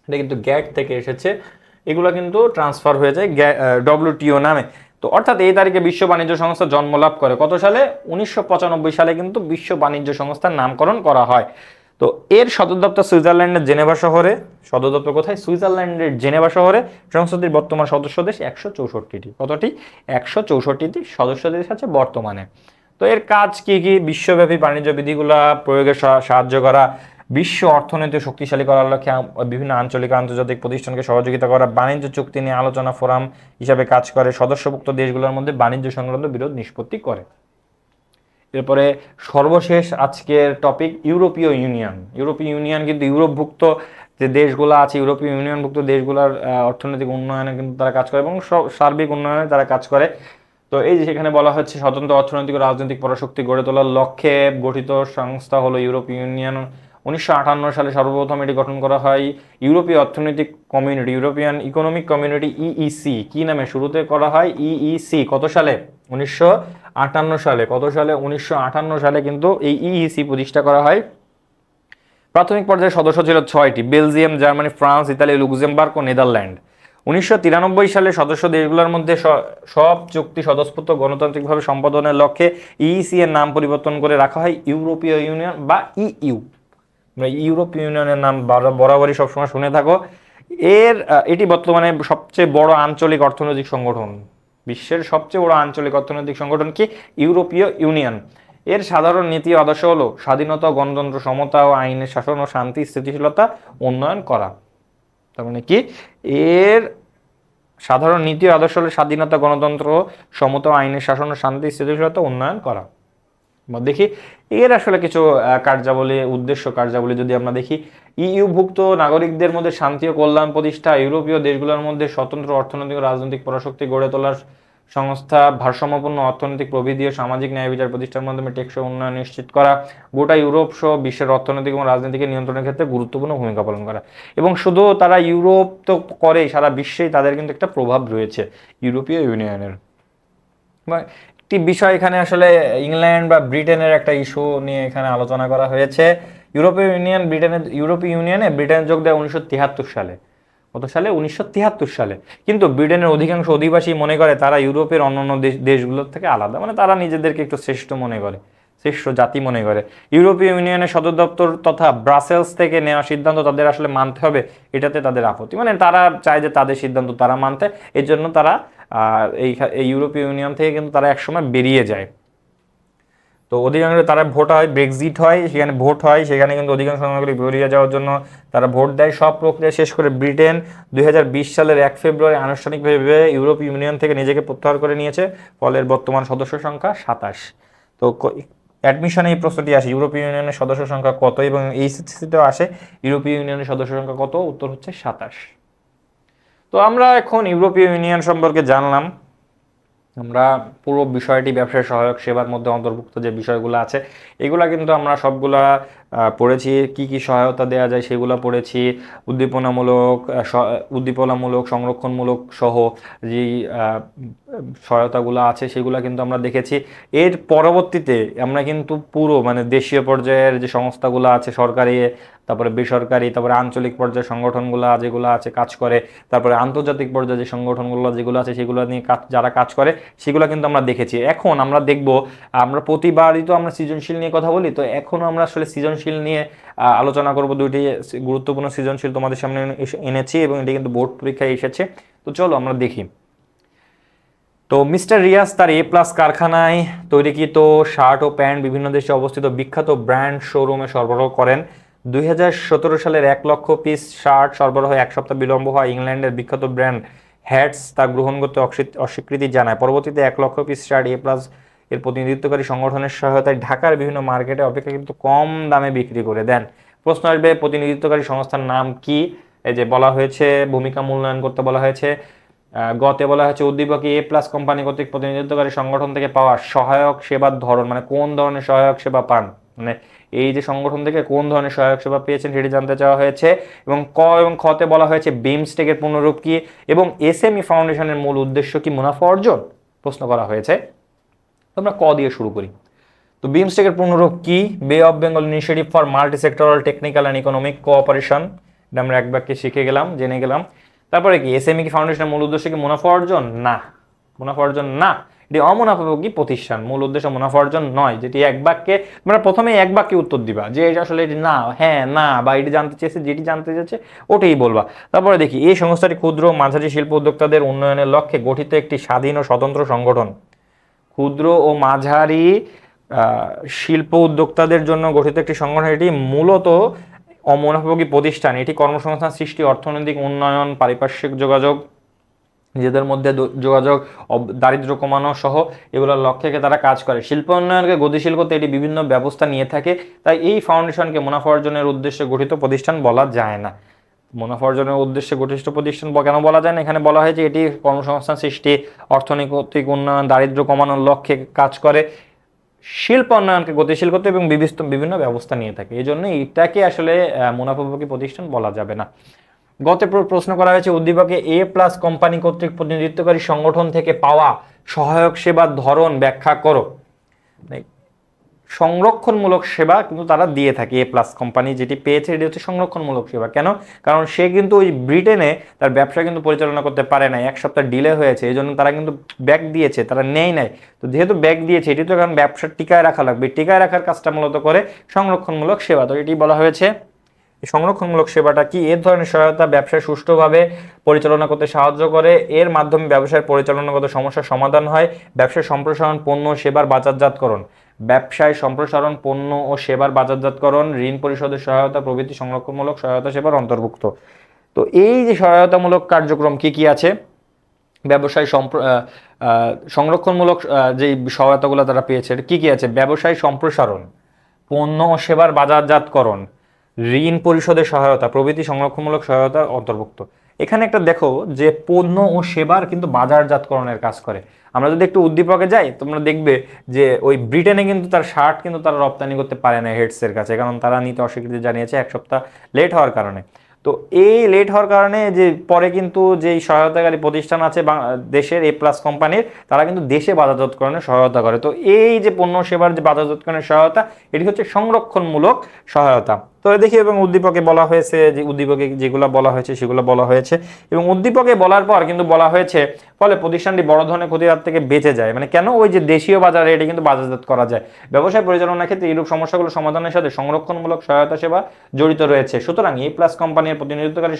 এটা কিন্তু গ্যাট থেকে এসেছে, এগুলো কিন্তু ট্রান্সফার হয়ে যায় WTO নামে। তো অর্থাৎ এই তারিখে বিশ্ব বাণিজ্য সংস্থা জন্মলাভ করে। কত সালে? 1995 সালে কিন্তু বিশ্ব বাণিজ্য সংস্থার নামকরণ করা হয়। তো এর সদর দপ্তর সুইজারল্যান্ডের জেনেভা শহরে। সদর দপ্তর কোথায়? সুইজারল্যান্ডের জেনেভা শহরে। সংস্থাটির বর্তমান সদস্য দেশ 164টি। কতটি? 164টি সদস্য দেশ আছে বর্তমানে। তো এর কাজ কি কি? বিশ্বব্যাপী বাণিজ্য বিধিগুলা প্রয়োগে সাহায্য করা, বিশ্ব অর্থনীতি শক্তিশালী করার লক্ষ্যে বিভিন্ন আঞ্চলিক আন্তর্জাতিক প্রতিষ্ঠানকে সহযোগিতা করা, বাণিজ্য চুক্তি নিয়ে আলোচনা ফোরাম হিসাবে কাজ করে, সদস্যভুক্ত দেশগুলোর মধ্যে বাণিজ্য সংক্রান্ত বিরোধ নিষ্পত্তি করে। এরপরে সর্বশেষ আজকের টপিক ইউরোপীয় ইউনিয়ন। ইউরোপীয় ইউনিয়ন কিন্তু ইউরোপভুক্ত যে দেশগুলো আছে, ইউরোপীয় ইউনিয়নভুক্ত দেশগুলোর অর্থনৈতিক উন্নয়নে কিন্তু তারা কাজ করে এবং সার্বিক উন্নয়নে তারা কাজ করে। তো এই যে সেখানে বলা হচ্ছে স্বতন্ত্র অর্থনৈতিক ও রাজনৈতিক পরাশক্তি গড়ে তোলার লক্ষ্যে গঠিত সংস্থা হলো ইউরোপীয় ইউনিয়ন। 1958 সালে সর্বপ্রথম এটি গঠন করা হয়। ইউরোপীয় অর্থনৈতিক community, European economic community, EEC কি নামে শুরুতে করা হয়? EEC। কত সালে? 1958 সালে। কত সালে? 1958 সালে কিন্তু এই EEC প্রতিষ্ঠা করা হয়। প্রাথমিক পর্যায়ে সদস্য ছিল 6টি: Belgium, Germany, France, Italy, Luxembourg ও নেদারল্যান্ড। 1993 সালে সদস্য দেশগুলোর মধ্যে সব চুক্তি স্বতঃস্ফূর্ত গণতান্ত্রিকভাবে সম্পাদনের লক্ষ্যে EEC এর নাম পরিবর্তন করে রাখা হয় ইউরোপীয় ইউনিয়ন বা EU। ইউরোপীয় ইউনিয়নের নাম বরাবরই সবসময় শুনে থাকো। এটি বর্তমানে সবচেয়ে বড় আঞ্চলিক অর্থনৈতিক সংগঠন। বিশ্বের সবচেয়ে বড় আঞ্চলিক অর্থনৈতিক সংগঠন কি? ইউরোপীয় ইউনিয়ন। এর সাধারণ নীতি আদর্শ হলো স্বাধীনতা, গণতন্ত্র, সমতা ও আইনের শাসন ও শান্তি স্থিতিশীলতা উন্নয়ন করা। তার মানে কি? এর সাধারণ নীতি আদর্শ হলো স্বাধীনতা, গণতন্ত্র, সমতা ও আইনের শাসন ও শান্তি স্থিতিশীলতা উন্নয়ন করা। দেখি এর আসলে কিছু কার্যাবলী, উদ্দেশ্য কার্যাবলী যদি আমরা দেখি। ইউভুক্ত নাগরিকদের মধ্যে শান্তি ও কল্যাণ প্রতিষ্ঠা, ইউরোপীয় দেশগুলোর মধ্যে স্বতন্ত্র অর্থনৈতিক ও রাজনৈতিক পরাশক্তি গড়ে তোলার সংস্থা, ভারসাম্যপূর্ণ অর্থনৈতিক প্রবৃদ্ধি ও সামাজিক ন্যায় বিচার প্রতিষ্ঠার মাধ্যমে টেকসই উন্নয়ন নিশ্চিত করা, গোটা ইউরোপ সহ বিশ্বের অর্থনৈতিক এবং রাজনীতিকে নিয়ন্ত্রণের ক্ষেত্রে গুরুত্বপূর্ণ ভূমিকা পালন করা। এবং শুধু তারা ইউরোপ তো করেই, সারা বিশ্বেই তাদের কিন্তু একটা প্রভাব রয়েছে ইউরোপীয় ইউনিয়নের। একটি বিষয় এখানে আসলে ইংল্যান্ড বা ব্রিটেনের একটা ইস্যু নিয়ে এখানে আলোচনা করা হয়েছে। ইউরোপীয় ইউনিয়নে ব্রিটেনের যোগ দেয় 1973 সালে। কত সালে? 1973 সালে। কিন্তু ব্রিটেনের অধিকাংশ অধিবাসী মনে করে তারা ইউরোপের অন্যান্য দেশগুলোর থেকে আলাদা, মানে তারা নিজেদেরকে একটু শ্রেষ্ঠ মনে করে, শ্রেষ্ঠ জাতি মনে করে। ইউরোপীয় ইউনিয়নের সদর দপ্তর তথা ব্রাসেলস থেকে নেওয়া সিদ্ধান্ত তাদের আসলে মানতে হবে, এটাতে তাদের আপত্তি। মানে তারা চায় যে তাদের সিদ্ধান্ত তারা মানতে, এই জন্য তারা এই ইউরোপীয় ইউনিয়ন থেকে কিন্তু তারা একসময় বেরিয়ে যায়। তো অধিকাংশ তারা ভোট হয়, ব্রেক্সিট হয়, সেখানে ভোট হয়, সেখানে কিন্তু অধিকাংশ সময়গুলি বেরিয়ে যাওয়ার জন্য তারা ভোট দেয়। সব প্রক্রিয়া শেষ করে ব্রিটেন 2020 সালের 1 ফেব্রুয়ারি আনুষ্ঠানিকভাবে ইউরোপীয় ইউনিয়ন থেকে নিজেকে প্রত্যাহার করে নিয়েছে। ফলের বর্তমান সদস্য সংখ্যা 27। তো অ্যাডমিশনে এই প্রশ্নটি আসে, ইউরোপীয় ইউনিয়নের সদস্য সংখ্যা কত, এবং এইচএসসিতেও আসে ইউরোপীয় ইউনিয়নের সদস্য সংখ্যা কত, উত্তর হচ্ছে 27। তো আমরা এখন ইউরোপীয় ইউনিয়ন সম্পর্কে জানলাম। আমরা পুরো বিষয়টি ব্যবসায় সহায়ক সেবার মধ্যে অন্তর্ভুক্ত যে বিষয়গুলো আছে এগুলা কিন্তু আমরা সবগুলা পড়েছি। কি কি সহায়তা দেওয়া যায় সেগুলো পড়েছি। উদ্দীপনামূলক সংরক্ষণমূলক সহ যেই সহায়তাগুলো আছে সেগুলো কিন্তু আমরা দেখেছি। এর পরবর্তীতে আমরা কিন্তু পুরো মানে দেশীয় পর্যায়ের যে সংস্থাগুলো আছে, সরকারি, তারপরে বেসরকারি, তারপরে আঞ্চলিক পর্যায়ের সংগঠনগুলো যেগুলো আছে কাজ করে, তারপরে আন্তর্জাতিক পর্যায়ে যে সংগঠনগুলো যেগুলো আছে সেগুলো নিয়ে যারা কাজ করে সেগুলো কিন্তু আমরা দেখেছি। এখন আমরা দেখব, আমরা প্রতিবারই তো আমরা সৃজনশীল নিয়ে কথা বলি, তো এখনও আমরা আসলে সৃজনশীল নিয়ে আলোচনা করব। দুইটি গুরুত্বপূর্ণ সৃজনশীল তোমাদের সামনে এনেছি এবং এটি কিন্তু বোর্ড পরীক্ষায় এসেছে। তো চলো আমরা দেখি। তো মিস্টার রিয়াজ তার A+ কারখানায় তৈরিকৃত শার্ট ও প্যান্ট বিভিন্ন দেশে অবস্থিত বিখ্যাত ব্র্যান্ড শোরুমে সরবরাহ করেন। 2017 সালের 1 লক্ষ পিস শার্ট সরবরাহে 1 সপ্তাহ বিলম্ব হয়। ইংল্যান্ডের বিখ্যাত ব্র্যান্ড হ্যাটস তা গ্রহণ করতে অস্বীকৃতি জানায়। পরবর্তীতে 1 লক্ষ পিস শার্ট A+ এর প্রতিনিধিত্বকারী সংগঠনের সহায়তায় ঢাকার বিভিন্ন মার্কেটে অপেক্ষাকৃত কম দামে বিক্রি করে দেন। প্রশ্ন আসবে, প্রতিনিধিত্বকারী সংস্থার নাম কি? এই যে বলা হয়েছে ভূমিকা মূল্যায়ন করতে বলা হয়েছে। গতে বলা হয়েছে উদ্দীপকে A+ কোম্পানি কর্তৃক প্রতিনিধিত্বকারী সংগঠন থেকে পাওয়া সহায়ক সেবার ধরন, মানে কোন ধরনের সহায়ক সেবা পান, মানে এই যে সংগঠন থেকে কোন ধরনের সহায়ক সেবা পেয়েছেন সেটি জানতে চাওয়া হয়েছে। এবং এবং খতে বলা হয়েছে বিমস্টেকের পূর্ণরূপ কি এবং SME ফাউন্ডেশনের মূল উদ্দেশ্য কি, মুনাফা অর্জন প্রশ্ন করা হয়েছে। তোমরা ক দিয়ে শুরু করি। তো বিমস্টেকের পূর্ণরূপ কি? বে of Bengal initiative for multi sectoral technical and economic cooperation. এটা আমরা এক বাক্যে শিখে গেলাম, জেনে গেলাম। তারপরে কি SME ফাউন্ডেশনের মূল উদ্দেশ্য কি মুনাফা অর্জন? না, মুনাফা অর্জন না, এটি অমুনাফাভোগী প্রতিষ্ঠান, মূল উদ্দেশ্য মুনাফা অর্জন নয়। যেটি এক বাক্যে তোমরা প্রথমে এক বাক্যে উত্তর দিবা যে এটা আসলে এটি না, হ্যাঁ, না, বা এটি জানতে চেয়েছে, যেটি জানতে চেয়েছে ওটাই বলবা। তারপরে দেখি এই সংস্থাটি ক্ষুদ্র ও মাঝারি শিল্প উদ্যোক্তাদের উন্নয়নের লক্ষ্যে গঠিত একটি স্বাধীন ও স্বতন্ত্র সংগঠন। ক্ষুদ্র ও মাঝারি শিল্প উদ্যোক্তাদের জন্য গঠিত একটি সংগঠন। এটি মূলত অমুনাফাভোগী প্রতিষ্ঠান। এটি কর্মসংস্থান সৃষ্টি, অর্থনৈতিক উন্নয়ন, পারিপার্শ্বিক যোগাযোগ, নিজেদের মধ্যে যোগাযোগ, দারিদ্র্য কমানো সহ এগুলোর লক্ষ্যে তারা কাজ করে। শিল্প উন্নয়নকে গতিশীল করতে এটি বিভিন্ন ব্যবস্থা নিয়ে থাকে। তাই এই ফাউন্ডেশনকে মুনাফা অর্জনের উদ্দেশ্যে গঠিত প্রতিষ্ঠান বলা যায় না। মুনাফা অর্জনের উদ্দেশ্যে গঠিত প্রতিষ্ঠান কেন বলা যায় না? এখানে বলা হয়েছে এটি কর্মসংস্থান সৃষ্টি, অর্থনৈতিক উন্নয়ন, দারিদ্র্য কমানোর লক্ষ্যে কাজ করে, শিল্প উন্নয়নকে গতিশীল করতে এবং বিভিন্ন ব্যবস্থা নিয়ে থাকে। এই জন্য এটাকে আসলে মুনাফাভোগী প্রতিষ্ঠান বলা যাবে না। গতে প্রশ্ন করা হয়েছে উদ্দীপকে A+ কোম্পানি কর্তৃক প্রতিনিধিত্বকারী সংগঠন থেকে পাওয়া সহায়ক সেবার ধরন ব্যাখ্যা করো। সংরক্ষণমূলক সেবা কিন্তু তারা দিয়ে থাকে। A+ কোম্পানি যেটি পেয়েছে এটি হচ্ছে সংরক্ষণমূলক সেবা। কেন? কারণ সে কিন্তু ওই ব্রিটেনে তার ব্যবসা কিন্তু পরিচালনা করতে পারে না, 1 সপ্তাহ ডিলে হয়েছে, এই জন্য তারা কিন্তু ব্যাক দিয়েছে, তারা নেয় নাই। তো যেহেতু ব্যাক দিয়েছে এটি তো কারণ ব্যবসা টিকায় রাখা লাগবে, টিকায় রাখার কাজটা মূলত করে সংরক্ষণমূলক সেবা। তো এটি বলা হয়েছে। সংরক্ষণমূলক সেবাটা কি? এর ধরনের সহায়তা ব্যবসায় সুষ্ঠুভাবে পরিচালনা করতে সাহায্য করে। এর মাধ্যমে ব্যবসায় পরিচালনাগত সমস্যার সমাধান হয়। ব্যবসায় সম্প্রসারণ, পণ্য ও সেবার বাজারজাতকরণ, ব্যবসায় সম্প্রসারণ, পণ্য ও সেবার বাজারজাতকরণ, ঋণ পরিশোধের সহায়তা প্রভৃতি সংরক্ষণমূলক সহায়তা সেবার অন্তর্ভুক্ত। তো এই যে সহায়তামূলক কার্যক্রম কি কি আছে, ব্যবসায় সংরক্ষণমূলক যে সহায়তাগুলো তারা পেয়েছে কি কি আছে? ব্যবসায় সম্প্রসারণ, পণ্য ও সেবার বাজারজাতকরণ, ঋণ পরিশোধের সহায়তা প্রভৃতি সংরক্ষণমূলক সহায়তার অন্তর্ভুক্ত। এখানে একটা দেখো যে পণ্য ও সেবার কিন্তু বাজারজাতকরণের কাজ করে। আমরা যদি একটু উদ্দীপকে যাই তোমরা দেখবে যে ওই ব্রিটেনে কিন্তু তার শার্ট কিন্তু তারা রপ্তানি করতে পারে না হেডসের কাছে, কারণ তারা নিতে অস্বীকৃতি জানিয়েছে 1 সপ্তাহ লেট হওয়ার কারণে। তো এই লেট হওয়ার কারণে যে পরে কিন্তু যেই সহায়তাকারী প্রতিষ্ঠান আছে দেশের এ প্লাস কোম্পানির, তারা কিন্তু দেশে বাজারজাতকরণে সহায়তা করে। তো এই যে পণ্য সেবার যে বাজারজাতকরণের সহায়তা, এটি হচ্ছে সংরক্ষণমূলক সহায়তা। তো দেখি, এবং উদ্দীপকে বলা হয়েছে যে উদ্দীপকে যেগুলো বলা হয়েছে সেগুলো বলা হয়েছে, এবং উদ্দীপকে বলার পর কিন্তু বলা হয়েছে ফলে প্রতিষ্ঠানটি বড় ধরনের ক্ষতির হাত থেকে বেঁচে যায়। মানে কেন? ওই যে দেশীয় বাজারে এটি কিন্তু বাজারজাত করা যায়। ব্যবসায় পরিচালনার ক্ষেত্রে এইরূপ সমস্যাগুলো সমাধানের সাথে সংরক্ষণমূলক সহায়তা সেবা জড়িত রয়েছে। সুতরাং এ প্লাস কোম্পানির প্রতিনিধিত্বকারী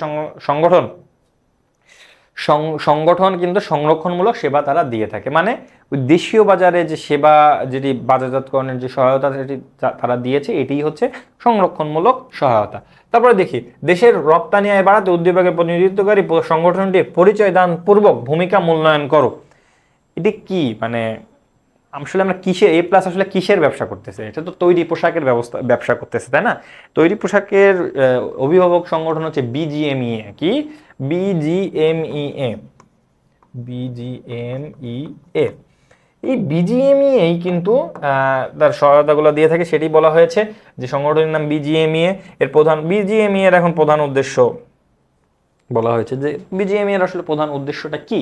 সংগঠন কিন্তু সংরক্ষণমূলক সেবা তারা দিয়ে থাকে। মানে ওই দেশীয় বাজারে যে সেবা, যেটি বাজারজাতকরণের যে সহায়তা সেটি তারা দিয়েছে, এটি হচ্ছে সংরক্ষণমূলক সহায়তা। তারপরে দেখি, দেশের রপ্তানি আয় বাড়াতে উদ্দীপকের প্রতিনিধিত্বকারী সংগঠনটির পরিচয় দান পূর্বক ভূমিকা মূল্যায়ন করো। এটি কি মানে আসলে আমরা কিসের, এ প্লাস আসলে কিসের ব্যবসা করতেছে? এটা তো তৈরি পোশাকের ব্যবসা করতেছে, তাই না? তৈরি পোশাকের অভিভাবক সংগঠন হচ্ছে বিজিএমইএ। কি? বিজিএমইএ। বিজিএমইএ। এই বিজিএমইএ কিন্তু তার সহায়তাগুলো দিয়ে থাকে, সেটি বলা হয়েছে যে সংগঠনের নাম বিজিএমইএ। এর বিজিএমইএ এর এখন প্রধান উদ্দেশ্য বলা হয়েছে যে বিজিএমইএ এর আসলে প্রধান উদ্দেশ্যটা কি।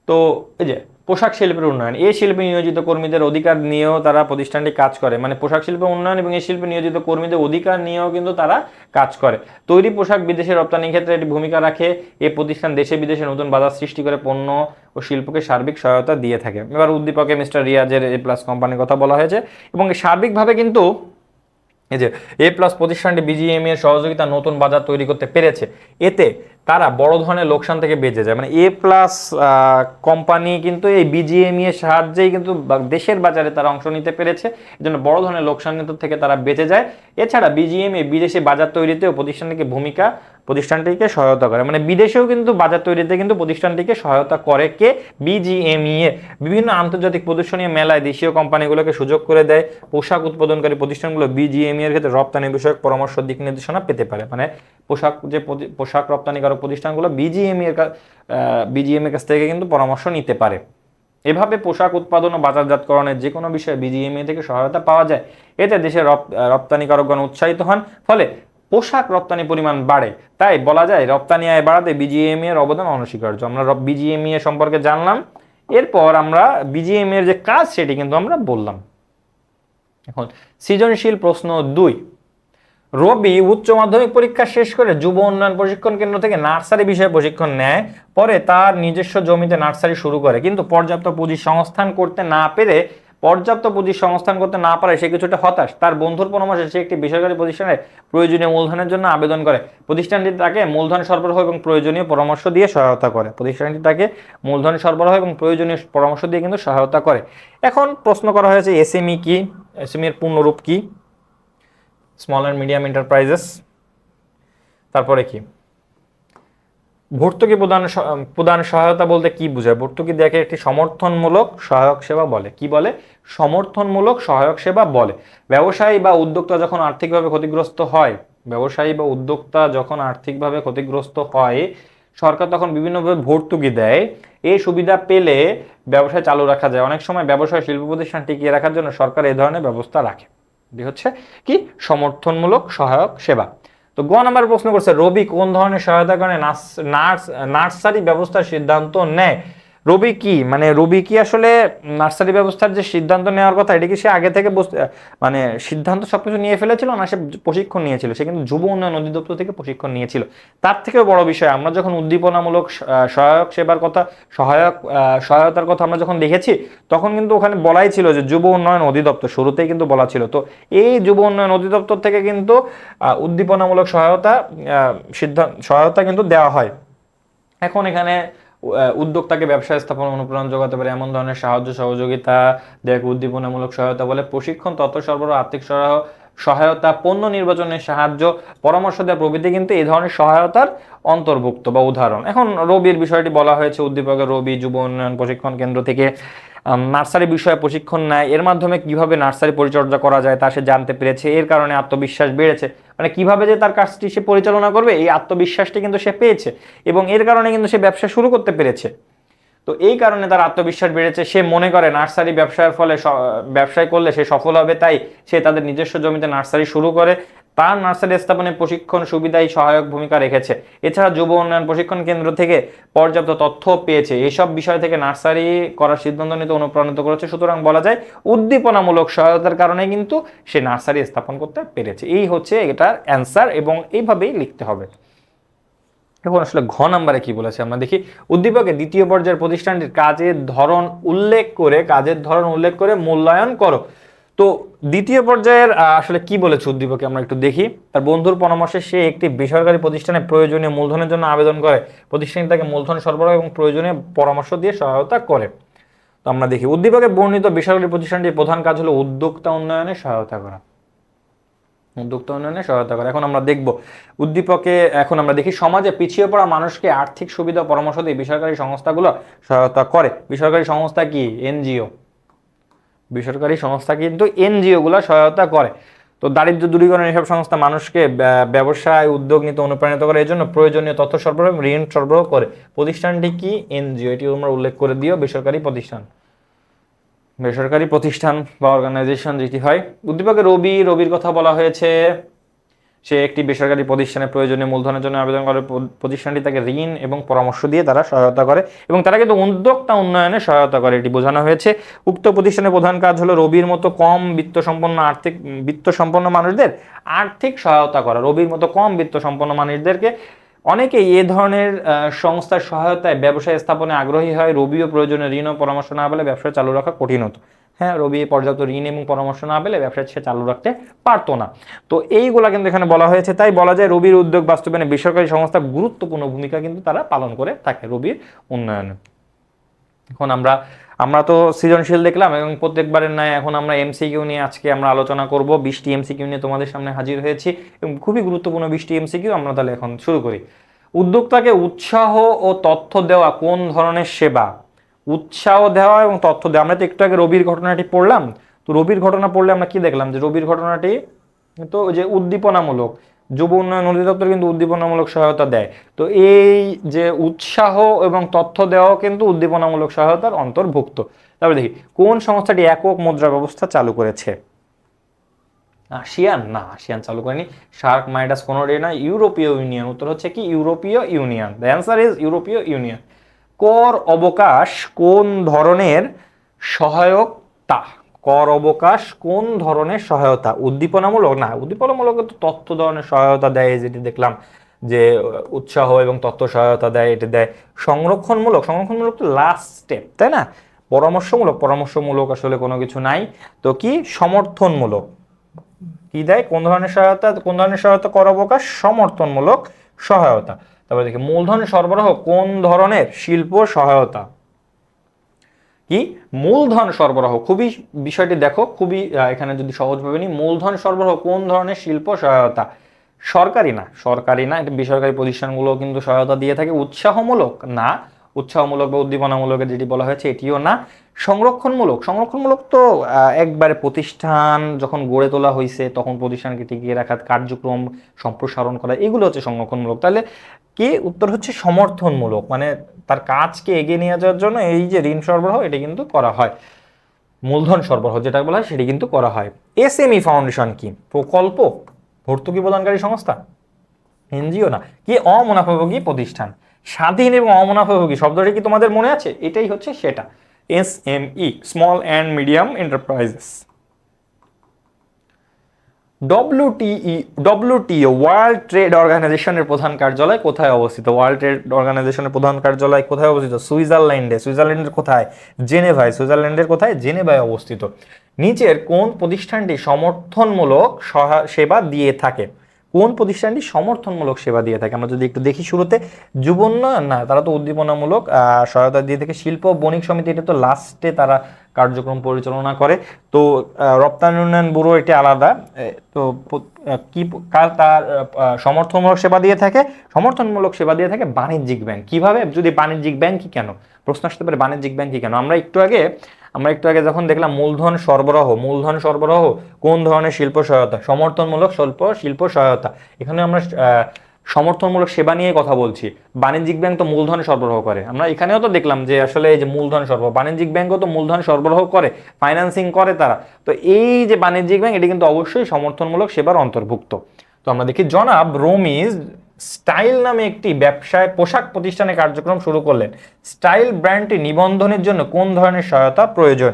তো এই যে পোশাক শিল্পের উন্নয়ন, এই শিল্পে নিয়োজিত কর্মীদের অধিকার নিয়েও তারা প্রতিষ্ঠানটি কাজ করে। মানে পোশাক শিল্পের উন্নয়ন এবং এই শিল্পে নিয়োজিত কর্মীদের অধিকার নিয়েও কিন্তু তারা কাজ করে। তৈরি পোশাক বিদেশে রপ্তানির ক্ষেত্রে এটি ভূমিকা রাখে। এই প্রতিষ্ঠান দেশে বিদেশে নতুন বাজার সৃষ্টি করে পণ্য ও শিল্পকে সার্বিক সহায়তা দিয়ে থাকে। এবার উদ্দীপকে মিস্টার রিয়াজের এ প্লাস কোম্পানির কথা বলা হয়েছে, এবং সার্বিকভাবে কিন্তু এই যে এ প্লাস প্রতিষ্ঠানটি বিজিএমইএ এর সহযোগিতা নতুন বাজার তৈরি করতে পেরেছে। এতে তারা বড় ধরনের লোকসান থেকে বেঁচে যায়। মানে এ প্লাস কোম্পানি কিন্তু এই বিজিএমইএ এর সাহায্যেই কিন্তু দেশের বাজারে তারা অংশ নিতে পেরেছে, এজন্য বড় ধরনের লোকসান থেকে তারা বেঁচে যায়। এছাড়া বিজিএমইএ বিদেশি বাজার তৈরিতেও প্রতিষ্ঠানটিকে সহায়তা করে। মানে বিদেশেও কিন্তু বাজার তৈরিতে কিন্তু প্রতিষ্ঠানটিকে সহায়তা করে কে? বিজিএমইএ। বিভিন্ন আন্তর্জাতিক প্রদর্শনী মেলায় দেশীয় কোম্পানিগুলোকে সুযোগ করে দেয়। পোশাক উৎপাদনকারী প্রতিষ্ঠানগুলো বিজিএমইএ এর ক্ষেত্রে রপ্তানি বিষয়ক পরামর্শ, দিক নির্দেশনা পেতে পারে। মানে পোশাক রপ্তানিকারক প্রতিষ্ঠানগুলো বিজিএমইএ এর কাছ থেকে কিন্তু পরামর্শ নিতে পারে। এভাবে পোশাক উৎপাদন ও বাজারজাতকরণের যে কোনো বিষয়ে বিজিএমইএ থেকে সহায়তা পাওয়া যায়। এতে দেশের রপ্তানিকারকগণ উৎসাহিত হন, ফলে পোশাক রপ্তানি পরিমাণ বাড়ে। তাই বলা যায় রপ্তানি আয় বাড়াতে বিজিএমইএ এর অবদান অনস্বীকার্য। আমরা বিজিএমইএ সম্পর্কে জানলাম, এরপর আমরা বিজিএমইএ এর যে কাজ সেটি কিন্তু আমরা বললাম। এখন সৃজনশীল প্রশ্ন 2। রবি উচ্চ মাধ্যমিক পরীক্ষা শেষ করে যুব উন্নয়ন প্রশিক্ষণ কেন্দ্র থেকে নার্সারি বিষয়ে প্রশিক্ষণ নেয়। পরে তার নিজস্ব জমিতে নার্সারি শুরু করে, কিন্তু পর্যাপ্ত পুঁজি সংস্থান করতে না পারে সে কিছুটা হতাশ। তার বন্ধুর পরামর্শে সে একটি বেসরকারি প্রতিষ্ঠানের প্রয়োজনীয় মূলধনের জন্য আবেদন করে। প্রতিষ্ঠানটি তাকে মূলধন সরবরাহ এবং প্রয়োজনীয় পরামর্শ দিয়ে কিন্তু সহায়তা করে। এখন প্রশ্ন করা হয়েছে এসএমই কি, এসএমই এর পূর্ণরূপ কি? Small and medium enterprises. তারপরে কি ভর্তুকি প্রদান সহায়তা বলতে কি বোঝায়? ভর্তুকি দেখে একটি সমর্থনমূলক সহায়ক সেবা বলে। কি বলে? সমর্থনমূলক সহায়ক সেবা বলে। ব্যবসায়ী বা উদ্যোক্তা যখন আর্থিকভাবে ক্ষতিগ্রস্ত হয়, সরকার তখন বিভিন্নভাবে ভর্তুকি দেয়। এই সুবিধা পেলে ব্যবসা চালু রাখা যায়। অনেক সময় ব্যবসায় শিল্প প্রতিষ্ঠান টিকিয়ে রাখার জন্য সরকার এই ধরনের ব্যবস্থা রাখে। এটি হচ্ছে কি? সমর্থনমূলক সহায়ক সেবা। তো গ নাম্বার প্রশ্ন করছে, রবি কোন ধরনের সহায়তার কারণে নার্সারি ব্যবস্থার সিদ্ধান্ত নেয়? রবি কি মানে রবি কি আসলে নার্সারি ব্যবস্থার যে সিদ্ধান্ত নেওয়ার কথা, এটা কি সে আগে থেকে মানে সিদ্ধান্ত সবকিছু নিয়ে ফেলেছিল, না সে প্রশিক্ষণ নিয়েছিল? সে কিন্তু যুব উন্নয়ন অধিদপ্তর থেকে প্রশিক্ষণ নিয়েছিল। তার থেকেও বড় বিষয়, আমরা যখন উদ্দীপনামূলক সহায়তার কথা আমরা যখন দেখেছি, তখন কিন্তু ওখানে বলাই ছিল যে যুব উন্নয়ন অধিদপ্তর, শুরুতেই কিন্তু বলা ছিল। তো এই যুব উন্নয়ন অধিদপ্তর থেকে কিন্তু উদ্দীপনামূলক সহায়তা কিন্তু দেওয়া হয়। এখন এখানে উদ্যোক্তাকে ব্যবসা স্থাপন অনুপ্রেরণা যোগাতে পারে এমন ধরনের সাহায্য সহযোগিতা উদ্দীপনামূলক সহায়তা বলে। প্রশিক্ষণ, তথ্য সরবরাহ, আর্থিক সহায়তা, পণ্য নির্বাচনের সাহায্য, পরামর্শ দেওয়া প্রভৃতি কিন্তু এই ধরনের সহায়তার অন্তর্ভুক্ত বা উদাহরণ। এখন রবির বিষয়টি বলা হয়েছে, উদ্দীপকের রবি যুব উন্নয়ন প্রশিক্ষণ কেন্দ্র থেকে নার্সারি বিষয়ে প্রশিক্ষণ নেয়। এর মাধ্যমে কিভাবে নার্সারি পরিচর্যা করা যায় তা সে জানতে পেরেছে। এর কারণে আত্মবিশ্বাস বেড়েছে। মানে কিভাবে যে তার কাজটি সে পরিচালনা করবে, এই আত্মবিশ্বাসটি কিন্তু সে পেয়েছে, এবং এর কারণে কিন্তু সে ব্যবসা শুরু করতে পেরেছে। তো এই কারণে তার আত্মবিশ্বাস বেড়েছে। সে মনে করে নার্সারি ব্যবসার ফলে ব্যবসায় করলে সে সফল হবে, তাই সে তাদের নিজস্ব জমিতে নার্সারি শুরু করে। তার নার্সারি স্থাপনে প্রশিক্ষণ সুবিধায় সহায়ক ভূমিকা রেখেছে। এছাড়া যুব উন্নয়ন প্রশিক্ষণ কেন্দ্র থেকে পর্যাপ্ত তথ্য পেয়েছে, এইসব বিষয় থেকে নার্সারি করার সিদ্ধান্ত নিতে অনুপ্রাণিত করেছে। সুতরাং বলা যায় উদ্দীপনামূলক সহায়তার কারণে কিন্তু সে নার্সারি স্থাপন করতে পেরেছে। এই হচ্ছে এটার অ্যান্সার এবং এইভাবেই লিখতে হবে। এখন আসলে ঘ নাম্বারে কি বলেছে আমরা দেখি। উদ্দীপকে দ্বিতীয় পর্যায়ের প্রতিষ্ঠানটির কাজের ধরন উল্লেখ করে মূল্যায়ন করো। তো দ্বিতীয় পর্যায়ের আসলে কি বলেছে উদ্দীপকে আমরা একটু দেখি। তার বন্ধুর পরামর্শে সে একটি বেসরকারি প্রতিষ্ঠানে প্রয়োজনীয় মূলধনের জন্য আবেদন করে। প্রতিষ্ঠানটি তাকে মূলধন সরবরাহ এবং প্রয়োজনীয় পরামর্শ দিয়ে সহায়তা করে। তো আমরা দেখি উদ্দীপকে বর্ণিত বেসরকারি প্রতিষ্ঠানটির প্রধান কাজ হলো উদ্যোক্তা উন্নয়নে সহায়তা করা। এখন আমরা দেখব উদ্দীপকে, এখন আমরা দেখি সমাজে পিছিয়ে পড়া মানুষকে আর্থিক সুবিধা পরামর্শ দিয়ে বেসরকারি সংস্থাগুলো সহায়তা করে। বেসরকারি সংস্থা কি? এনজিও। বেসরকারি সংস্থা কিন্তু এনজিও গুলা সহায়তা করে। তো দারিদ্র দূরীকরণ এসব সংস্থা মানুষকে ব্যবসায় উদ্যোগ নিতে অনুপ্রাণিত করে, এই জন্য প্রয়োজনীয় তথ্য সরবরাহ এবং ঋণ সরবরাহ করে। প্রতিষ্ঠানটি কি? এনজিও। এটি তোমরা উল্লেখ করে দিও। বেসরকারি প্রতিষ্ঠান বা অর্গানাইজেশন যেটি হয়। উদ্দীপকে রবির কথা বলা হয়েছে। সে একটি বেসরকারি প্রতিষ্ঠানে প্রয়োজনীয় মূলধনের জন্য আবেদন করে। প্রতিষ্ঠানটি তাকে ঋণ এবং পরামর্শ দিয়ে তারা সহায়তা করে এবং তারা কিন্তু উদ্যোক্তা উন্নয়নে সহায়তা করে, এটি বোঝানো হয়েছে। উক্ত প্রতিষ্ঠানের প্রধান কাজ হলো রবির মতো কম বিত্ত সম্পন্ন মানুষদের আর্থিক সহায়তা করা। রবির মতো কম বিত্ত সম্পন্ন মানুষদেরকে অনেকেই এ ধরনের সংস্থার সহায়তায় ব্যবসায় স্থাপনে আগ্রহী হয়। রবিও প্রয়োজনীয় ঋণ ও পরামর্শ না পেলে ব্যবসা চালু রাখা কঠিন হতো। হ্যাঁ, রবি পর্যাপ্ত ঋণ এবং পরামর্শ না পেলে ব্যবসা সে চালু রাখতে পারতো না। তো এইগুলা কিন্তু এখানে বলা হয়েছে। তাই বলা যায় রবির উদ্যোগ বাস্তবায়নে বেসরকারি সংস্থা গুরুত্বপূর্ণ ভূমিকা কিন্তু তারা পালন করে থাকে রবির উন্নয়নে। এখন আমরা তো সৃজনশীল দেখলাম এবং প্রত্যেকবারের ন্যায় এখন আমরা এমসিকিউ নিয়ে আজকে আমরা আলোচনা করব। 20টি এমসিকিউ নিয়ে তোমাদের সামনে হাজির হয়েছি এবং খুবই গুরুত্বপূর্ণ 20টি এমসিকিউ। আমরা তাহলে এখন শুরু করি। উদ্যোক্তাকে উৎসাহ ও তথ্য দেওয়া কোন ধরনের সেবা? উৎসাহ দেওয়া এবং তথ্য দেওয়া। আমরা তো একটু আগে রবির ঘটনাটি পড়লাম। তো রবির ঘটনা পড়লে আমরা কি দেখলাম যে রবির ঘটনাটি তো যে উদ্দীপনামূলক, যুব উন্নয়ন অধিদপ্তর কিন্তু উদ্দীপনামূলক সহায়তা দেয়। তো এই যে উৎসাহ এবং তথ্য দেওয়া কিন্তু উদ্দীপনামূলক সহায়তার অন্তর্ভুক্ত। তারপরে দেখি কোন সংস্থাটি একক মুদ্রা ব্যবস্থা চালু করেছে? আসিয়ান? না, আসিয়ান চালু করেনি। শার্ক, মাইডাস কোনোটি না। ইউরোপীয় ইউনিয়ন। উত্তর হচ্ছে কি? ইউরোপীয় ইউনিয়ন। দ্য অ্যান্সার ইজ ইউরোপীয় ইউনিয়ন। কর অবকাশ কোন ধরনের সহায়তা? কর অবকাশ কোন ধরনের সহায়তা? উদ্দীপনামূলক? না, উদ্দীপনামূলক তো তথ্য ধরনের সহায়তা দেয়, যেটি দেখলাম যে উৎসাহ এবং তথ্য সহায়তা দেয়, এটি দেয়। সংরক্ষণমূলক তো লাস্ট স্টেপ, তাই না? পরামর্শমূলক আসলে কোনো কিছু নাই। তো কি? সমর্থনমূলক। কি দেয়? কোন ধরনের সহায়তা? কর অবকাশ সমর্থনমূলক সহায়তা। তারপরে দেখি মূলধন সরবরাহ কোন ধরনের শিল্প সহায়তা? কি? মূলধন সরবরাহ। খুবই বিষয়টি দেখো, খুবই এখানে যদি সহজভাবে নিই, মূলধন সরবরাহ কোন ধরনের শিল্প সহায়তা? সরকারি না, এটা বেসরকারি প্রতিষ্ঠানগুলো কিন্তু সহায়তা দিয়ে থাকে। উৎসাহমূলক না, উৎসাহমূলক বা উদ্দীপনামূলক যেটি বলা হয়েছে এটিও না। সংরক্ষণমূলক তো একবারে প্রতিষ্ঠান যখন গড়ে তোলা হয়েছে তখন প্রতিষ্ঠানকে টিকিয়ে রাখার কার্যক্রম সম্প্রসারণ করা, এগুলো হচ্ছে সংরক্ষণমূলক। তাহলে কি? উত্তর হচ্ছে সমর্থনমূলক, মানে তার কাজকে এগিয়ে নিয়ে যাওয়ার জন্য এই যে ঋণ সরবরাহ এটি কিন্তু করা হয়। মূলধন সরবরাহ যেটা বলা হয় সেটি কিন্তু করা হয়। এসএমই ফাউন্ডেশন কি? প্রকল্প, ভর্তুকি প্রদানকারী সংস্থা, এনজিও না। কি? অমুনাফাভোগী প্রতিষ্ঠান। স্বাধীন এবং অমুনাফাভোগী শব্দটি কি তোমাদের মনে আছে? এটাই হচ্ছে সেটা। SME, small and medium enterprises. WTO world trade অর্গানাইজেশনের প্রধান কার্যালয় কোথায় অবস্থিত? ওয়ার্ল্ড ট্রেড অর্গানাইজেশনের প্রধান কার্যালয় কোথায় অবস্থিত? সুইজারল্যান্ডের কোথায়? জেনেভায়। সুইজারল্যান্ডের কোথায়? জেনেভায় অবস্থিত। নিচের কোন প্রতিষ্ঠানটি সমর্থনমূলক সেবা দিয়ে থাকে? কোন প্রতিষ্ঠানটি সমর্থনমূলক সেবা দিয়ে থাকে? আমরা যদি একটু দেখি শুরুতে যুব উন্নয়ন, না, তারা তো উদ্দীপনামূলক সহায়তা দিয়ে থাকে। শিল্প বণিক সমিতি, এটা তো লাস্টে তারা কার্যক্রম পরিচালনা করে। তো রপ্তানি উন্নয়ন ব্যুরো, এটি আলাদা। তো কি তার সমর্থনমূলক সেবা দিয়ে থাকে? সমর্থনমূলক সেবা দিয়ে থাকে বাণিজ্যিক ব্যাংক। কিভাবে? যদি বাণিজ্যিক ব্যাংকই কেন, প্রশ্ন আসতে পারে বাণিজ্যিক ব্যাংকই কেন। আমরা একটু আগে যখন দেখলাম মূলধন সরবরাহ কোন ধরনের শিল্প সহায়তা? সমর্থনমূলক শিল্প সহায়তা। এখানে আমরা সমর্থনমূলক সেবা নিয়ে কথা বলছি। বাণিজ্যিক ব্যাংক তো মূলধন সরবরাহ করে। আমরা এখানেও তো দেখলাম যে আসলে এই যে মূলধন সরবরাহ, বাণিজ্যিক ব্যাংকও তো মূলধন সরবরাহ করে, ফাইন্যান্সিং করে তারা। তো এই যে বাণিজ্যিক ব্যাংক, এটি কিন্তু অবশ্যই সমর্থনমূলক সেবার অন্তর্ভুক্ত। তো আমরা দেখি জনাব রমিজ স্টাইল নামে একটি ব্যবসায় পোশাক প্রতিষ্ঠানে কার্যক্রম শুরু করলেন। স্টাইল ব্র্যান্ডটি নিবন্ধনের জন্য কোন ধরনের সহায়তা প্রয়োজন?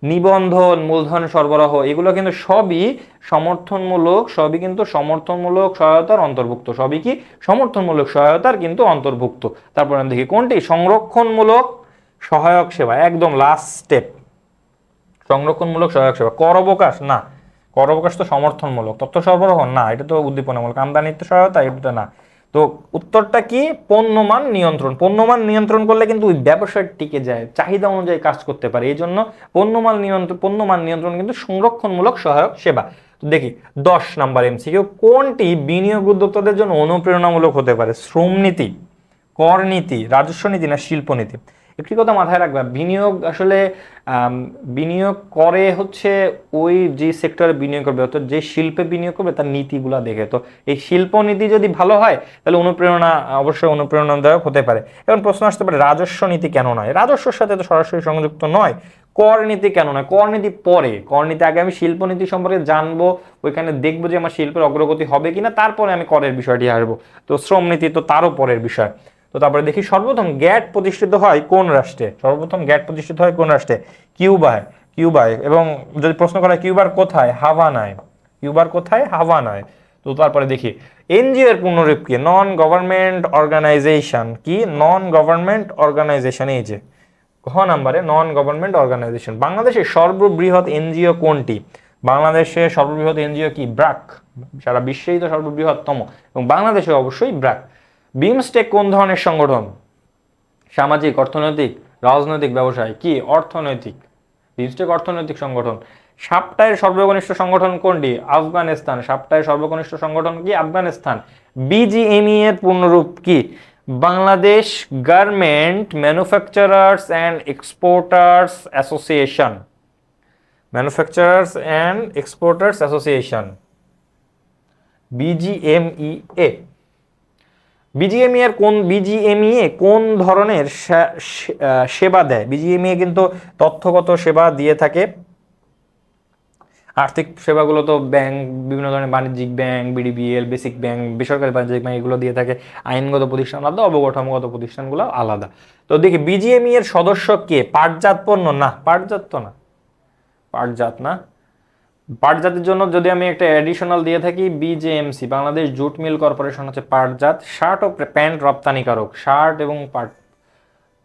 নিবন্ধন, মূলধন সরবরাহ, এগুলো কিন্তু সবই সমর্থনমূলক, সবই কিন্তু সমর্থনমূলক সহায়তার অন্তর্ভুক্ত, সবই কি সমর্থনমূলক সহায়তার কিন্তু অন্তর্ভুক্ত। তারপর আমি দেখি কোনটি সংরক্ষণমূলক সহায়ক সেবা, একদম লাস্ট স্টেপ, সংরক্ষণমূলক সহায়ক সেবা। কর অবকাশ, না, কর অবকাশ তো সমর্থনমূলক। তথ্য সরবরাহ, না, এটা তো উদ্দীপনামূলক। আমদানিতে সহায়তা, এটা না। তো উত্তরটা কি? পণ্যমান নিয়ন্ত্রণ। পণ্যমান নিয়ন্ত্রণ করলে কিন্তু ওই ব্যবসায় টিকে যায়, চাহিদা অনুযায়ী কাজ করতে পারে, এই জন্য পণ্যমান নিয়ন্ত্রণ কিন্তু সংরক্ষণমূলক সহায়ক সেবা। তো দেখি 10 নাম্বার এমসিকিউ, কোনটি বিনিয়োগ উদ্যোক্তাদের জন্য অনুপ্রেরণামূলক হতে পারে? শ্রম নীতি, কর নীতি, রাজস্ব নীতি, না শিল্প নীতি? একটি কথা মাথায় রাখবা, বিনিয়োগ আসলে বিনিয়োগ করে হচ্ছে ওই যে সেক্টরে বিনিয়োগ করবে, অর্থাৎ যে শিল্পে বিনিয়োগ করবে তার নীতিগুলা দেখে। তো এই শিল্প নীতি যদি ভালো হয় তাহলে অনুপ্রেরণা, অবশ্যই অনুপ্রেরণাদায়ক হতে পারে। এখন প্রশ্ন আসতে পারে রাজস্ব নীতি কেন নয়? রাজস্বের সাথে তো সরাসরি সংযুক্ত নয়। কর নীতি কেন নয়? কর নীতি পরে, কর নীতি আগে আমি শিল্প নীতি সম্পর্কে জানবো, ওইখানে দেখবো যে আমার শিল্পের অগ্রগতি হবে কিনা, তারপরে আমি করের বিষয়টি আসবো। তো শ্রম নীতি তো তারও পরের বিষয়। তো তারপরে দেখি সর্বপ্রথম গ্যাট প্রতিষ্ঠিত হয় কোন রাষ্ট্রে? সর্বপ্রথম গ্যাট প্রতিষ্ঠিত হয় কোন রাষ্ট্রে? কিউবায়। কিউবায়। এবং যদি প্রশ্ন করা হয় কিউবার কোথায়? হাভানায়। কিউবার কোথায়? হাভানায়। তো তারপরে দেখি এনজিও এর পূর্ণরূপ কি? Non government organisation. কি? Non government organisation. এই যে ঘ নাম্বারে নন গভর্নমেন্ট অর্গানাইজেশন। বাংলাদেশের সর্ববৃহৎ এনজিও কোনটি? বাংলাদেশের সর্ববৃহৎ এনজিও কি? ব্র্যাক। সারা বিশ্বেই তো সর্ববৃহৎতম, এবং বাংলাদেশে অবশ্যই ব্র্যাক। বিমস্টেক কোন ধরনের সংগঠন? সামাজিক, অর্থনৈতিক, রাজনৈতিক, ব্যবসায়? কি? অর্থনৈতিক। বিমস্টেক অর্থনৈতিক সংগঠন। সাপটায়ের সর্বকনিষ্ঠ সংগঠন কোনটি? আফগানিস্তান। সাপটায়ের সর্বকনিষ্ঠ সংগঠন কি? আফগানিস্তান। বিজিএমই এর পূর্ণরূপ কি? Bangladesh garment manufacturers and exporters association. Manufacturers and exporters association, BGMEA. BGMEA কোন ধরনের সেবা দেয়? বিজিএমইএ কিন্তু তথ্যগত সেবা দিয়ে থাকে। আর্থিক সেবাগুলো তো ব্যাংক, বিভিন্ন ধরনের বাণিজ্যিক ব্যাংক, বিডিবিএল, বেসিক ব্যাংক, বেসরকারি বাণিজ্যিক ব্যাংক, এগুলো দিয়ে থাকে। আইনগত প্রতিষ্ঠান আলাদা, অবকাঠামোগত প্রতিষ্ঠানগুলো আলাদা। তো দেখি বিজিএমই এর সদস্য কে? পাটজাত পণ্য, না, পাটজাত তো না, পাটজাত না। পাটজাতের জন্য যদি আমি একটা অ্যাডিশনাল দিয়ে থাকি, BJMC, Bangladesh jute mill corporation হচ্ছে পাটজাত। শার্ট ও প্যান্ট রপ্তানিকারক, শার্ট এবং পাট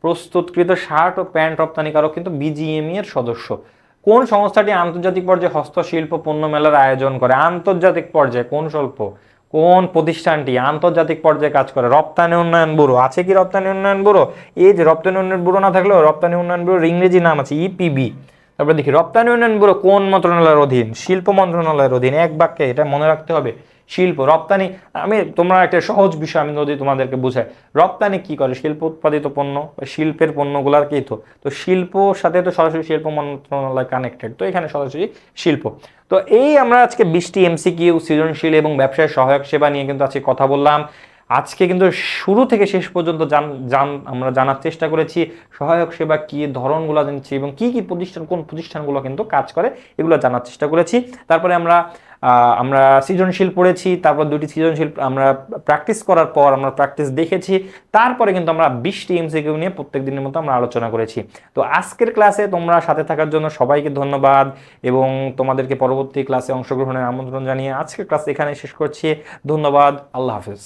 প্রস্তুতকৃত শার্ট ও প্যান্ট রপ্তানিকারক কিন্তু বিজিএমই এর সদস্য। কোন সংস্থাটি আন্তর্জাতিক পর্যায়ে হস্তশিল্প পণ্য মেলার আয়োজন করে? আন্তর্জাতিক পর্যায়ে কোন কোন প্রতিষ্ঠানটি আন্তর্জাতিক পর্যায়ে কাজ করে? রপ্তানি উন্নয়ন ব্যুরো। আছে কি রপ্তানি উন্নয়ন ব্যুরো? এই যে রপ্তানি উন্নয়ন ব্যুরো না থাকলেও রপ্তানি উন্নয়ন ব্যুরোর ইংরেজি নাম আছে ইপিবি। তারপরে দেখি রপ্তানি উন্নয়ন ব্যুরো কোন মন্ত্রণালয়ের অধীন? শিল্প মন্ত্রণালয়ের অধীন। এক বাক্যে এটা মনে রাখতে হবে। শিল্প, রপ্তানি, তোমরা একটা সহজ বিষয় আমি যদি তোমাদেরকে বুঝাই, রপ্তানি কি করে? শিল্প উৎপাদিত পণ্য, শিল্পের পণ্যগুলার কি তো শিল্পর সাথে তো সরাসরি শিল্প মন্ত্রণালয় কানেক্টেড, তো এখানে সরাসরি শিল্প। তো এই আমরা আজকে 20টি এমসিকিউ সৃজনশীল এবং ব্যবসায় সহায়ক সেবা নিয়ে কিন্তু আজকে কথা বললাম। আজকে কিন্তু শুরু থেকে শেষ পর্যন্ত আমরা জানার চেষ্টা করেছি সহায়ক সেবা কি, ধরনগুলো জানছি, এবং কি কি প্রতিষ্ঠান, কোন প্রতিষ্ঠানগুলো কিন্তু কাজ করে, এগুলো জানার চেষ্টা করেছি। তারপরে আমরা সৃজনশীল পড়েছি, তারপর 2টি সৃজনশীল আমরা প্র্যাকটিস করার পর আমরা প্র্যাকটিস দেখেছি, তারপরে কিন্তু আমরা 20টি এমসিকিউ নিয়ে প্রত্যেক দিনের মতো আমরা আলোচনা করেছি। তো আজকের ক্লাসে তোমরা সাথে থাকার জন্য সবাইকে ধন্যবাদ, এবং তোমাদেরকে পরবর্তী ক্লাসে অংশগ্রহণের আমন্ত্রণ জানিয়ে আজকের ক্লাস এখানে শেষ করছি। ধন্যবাদ, আল্লাহ হাফেজ।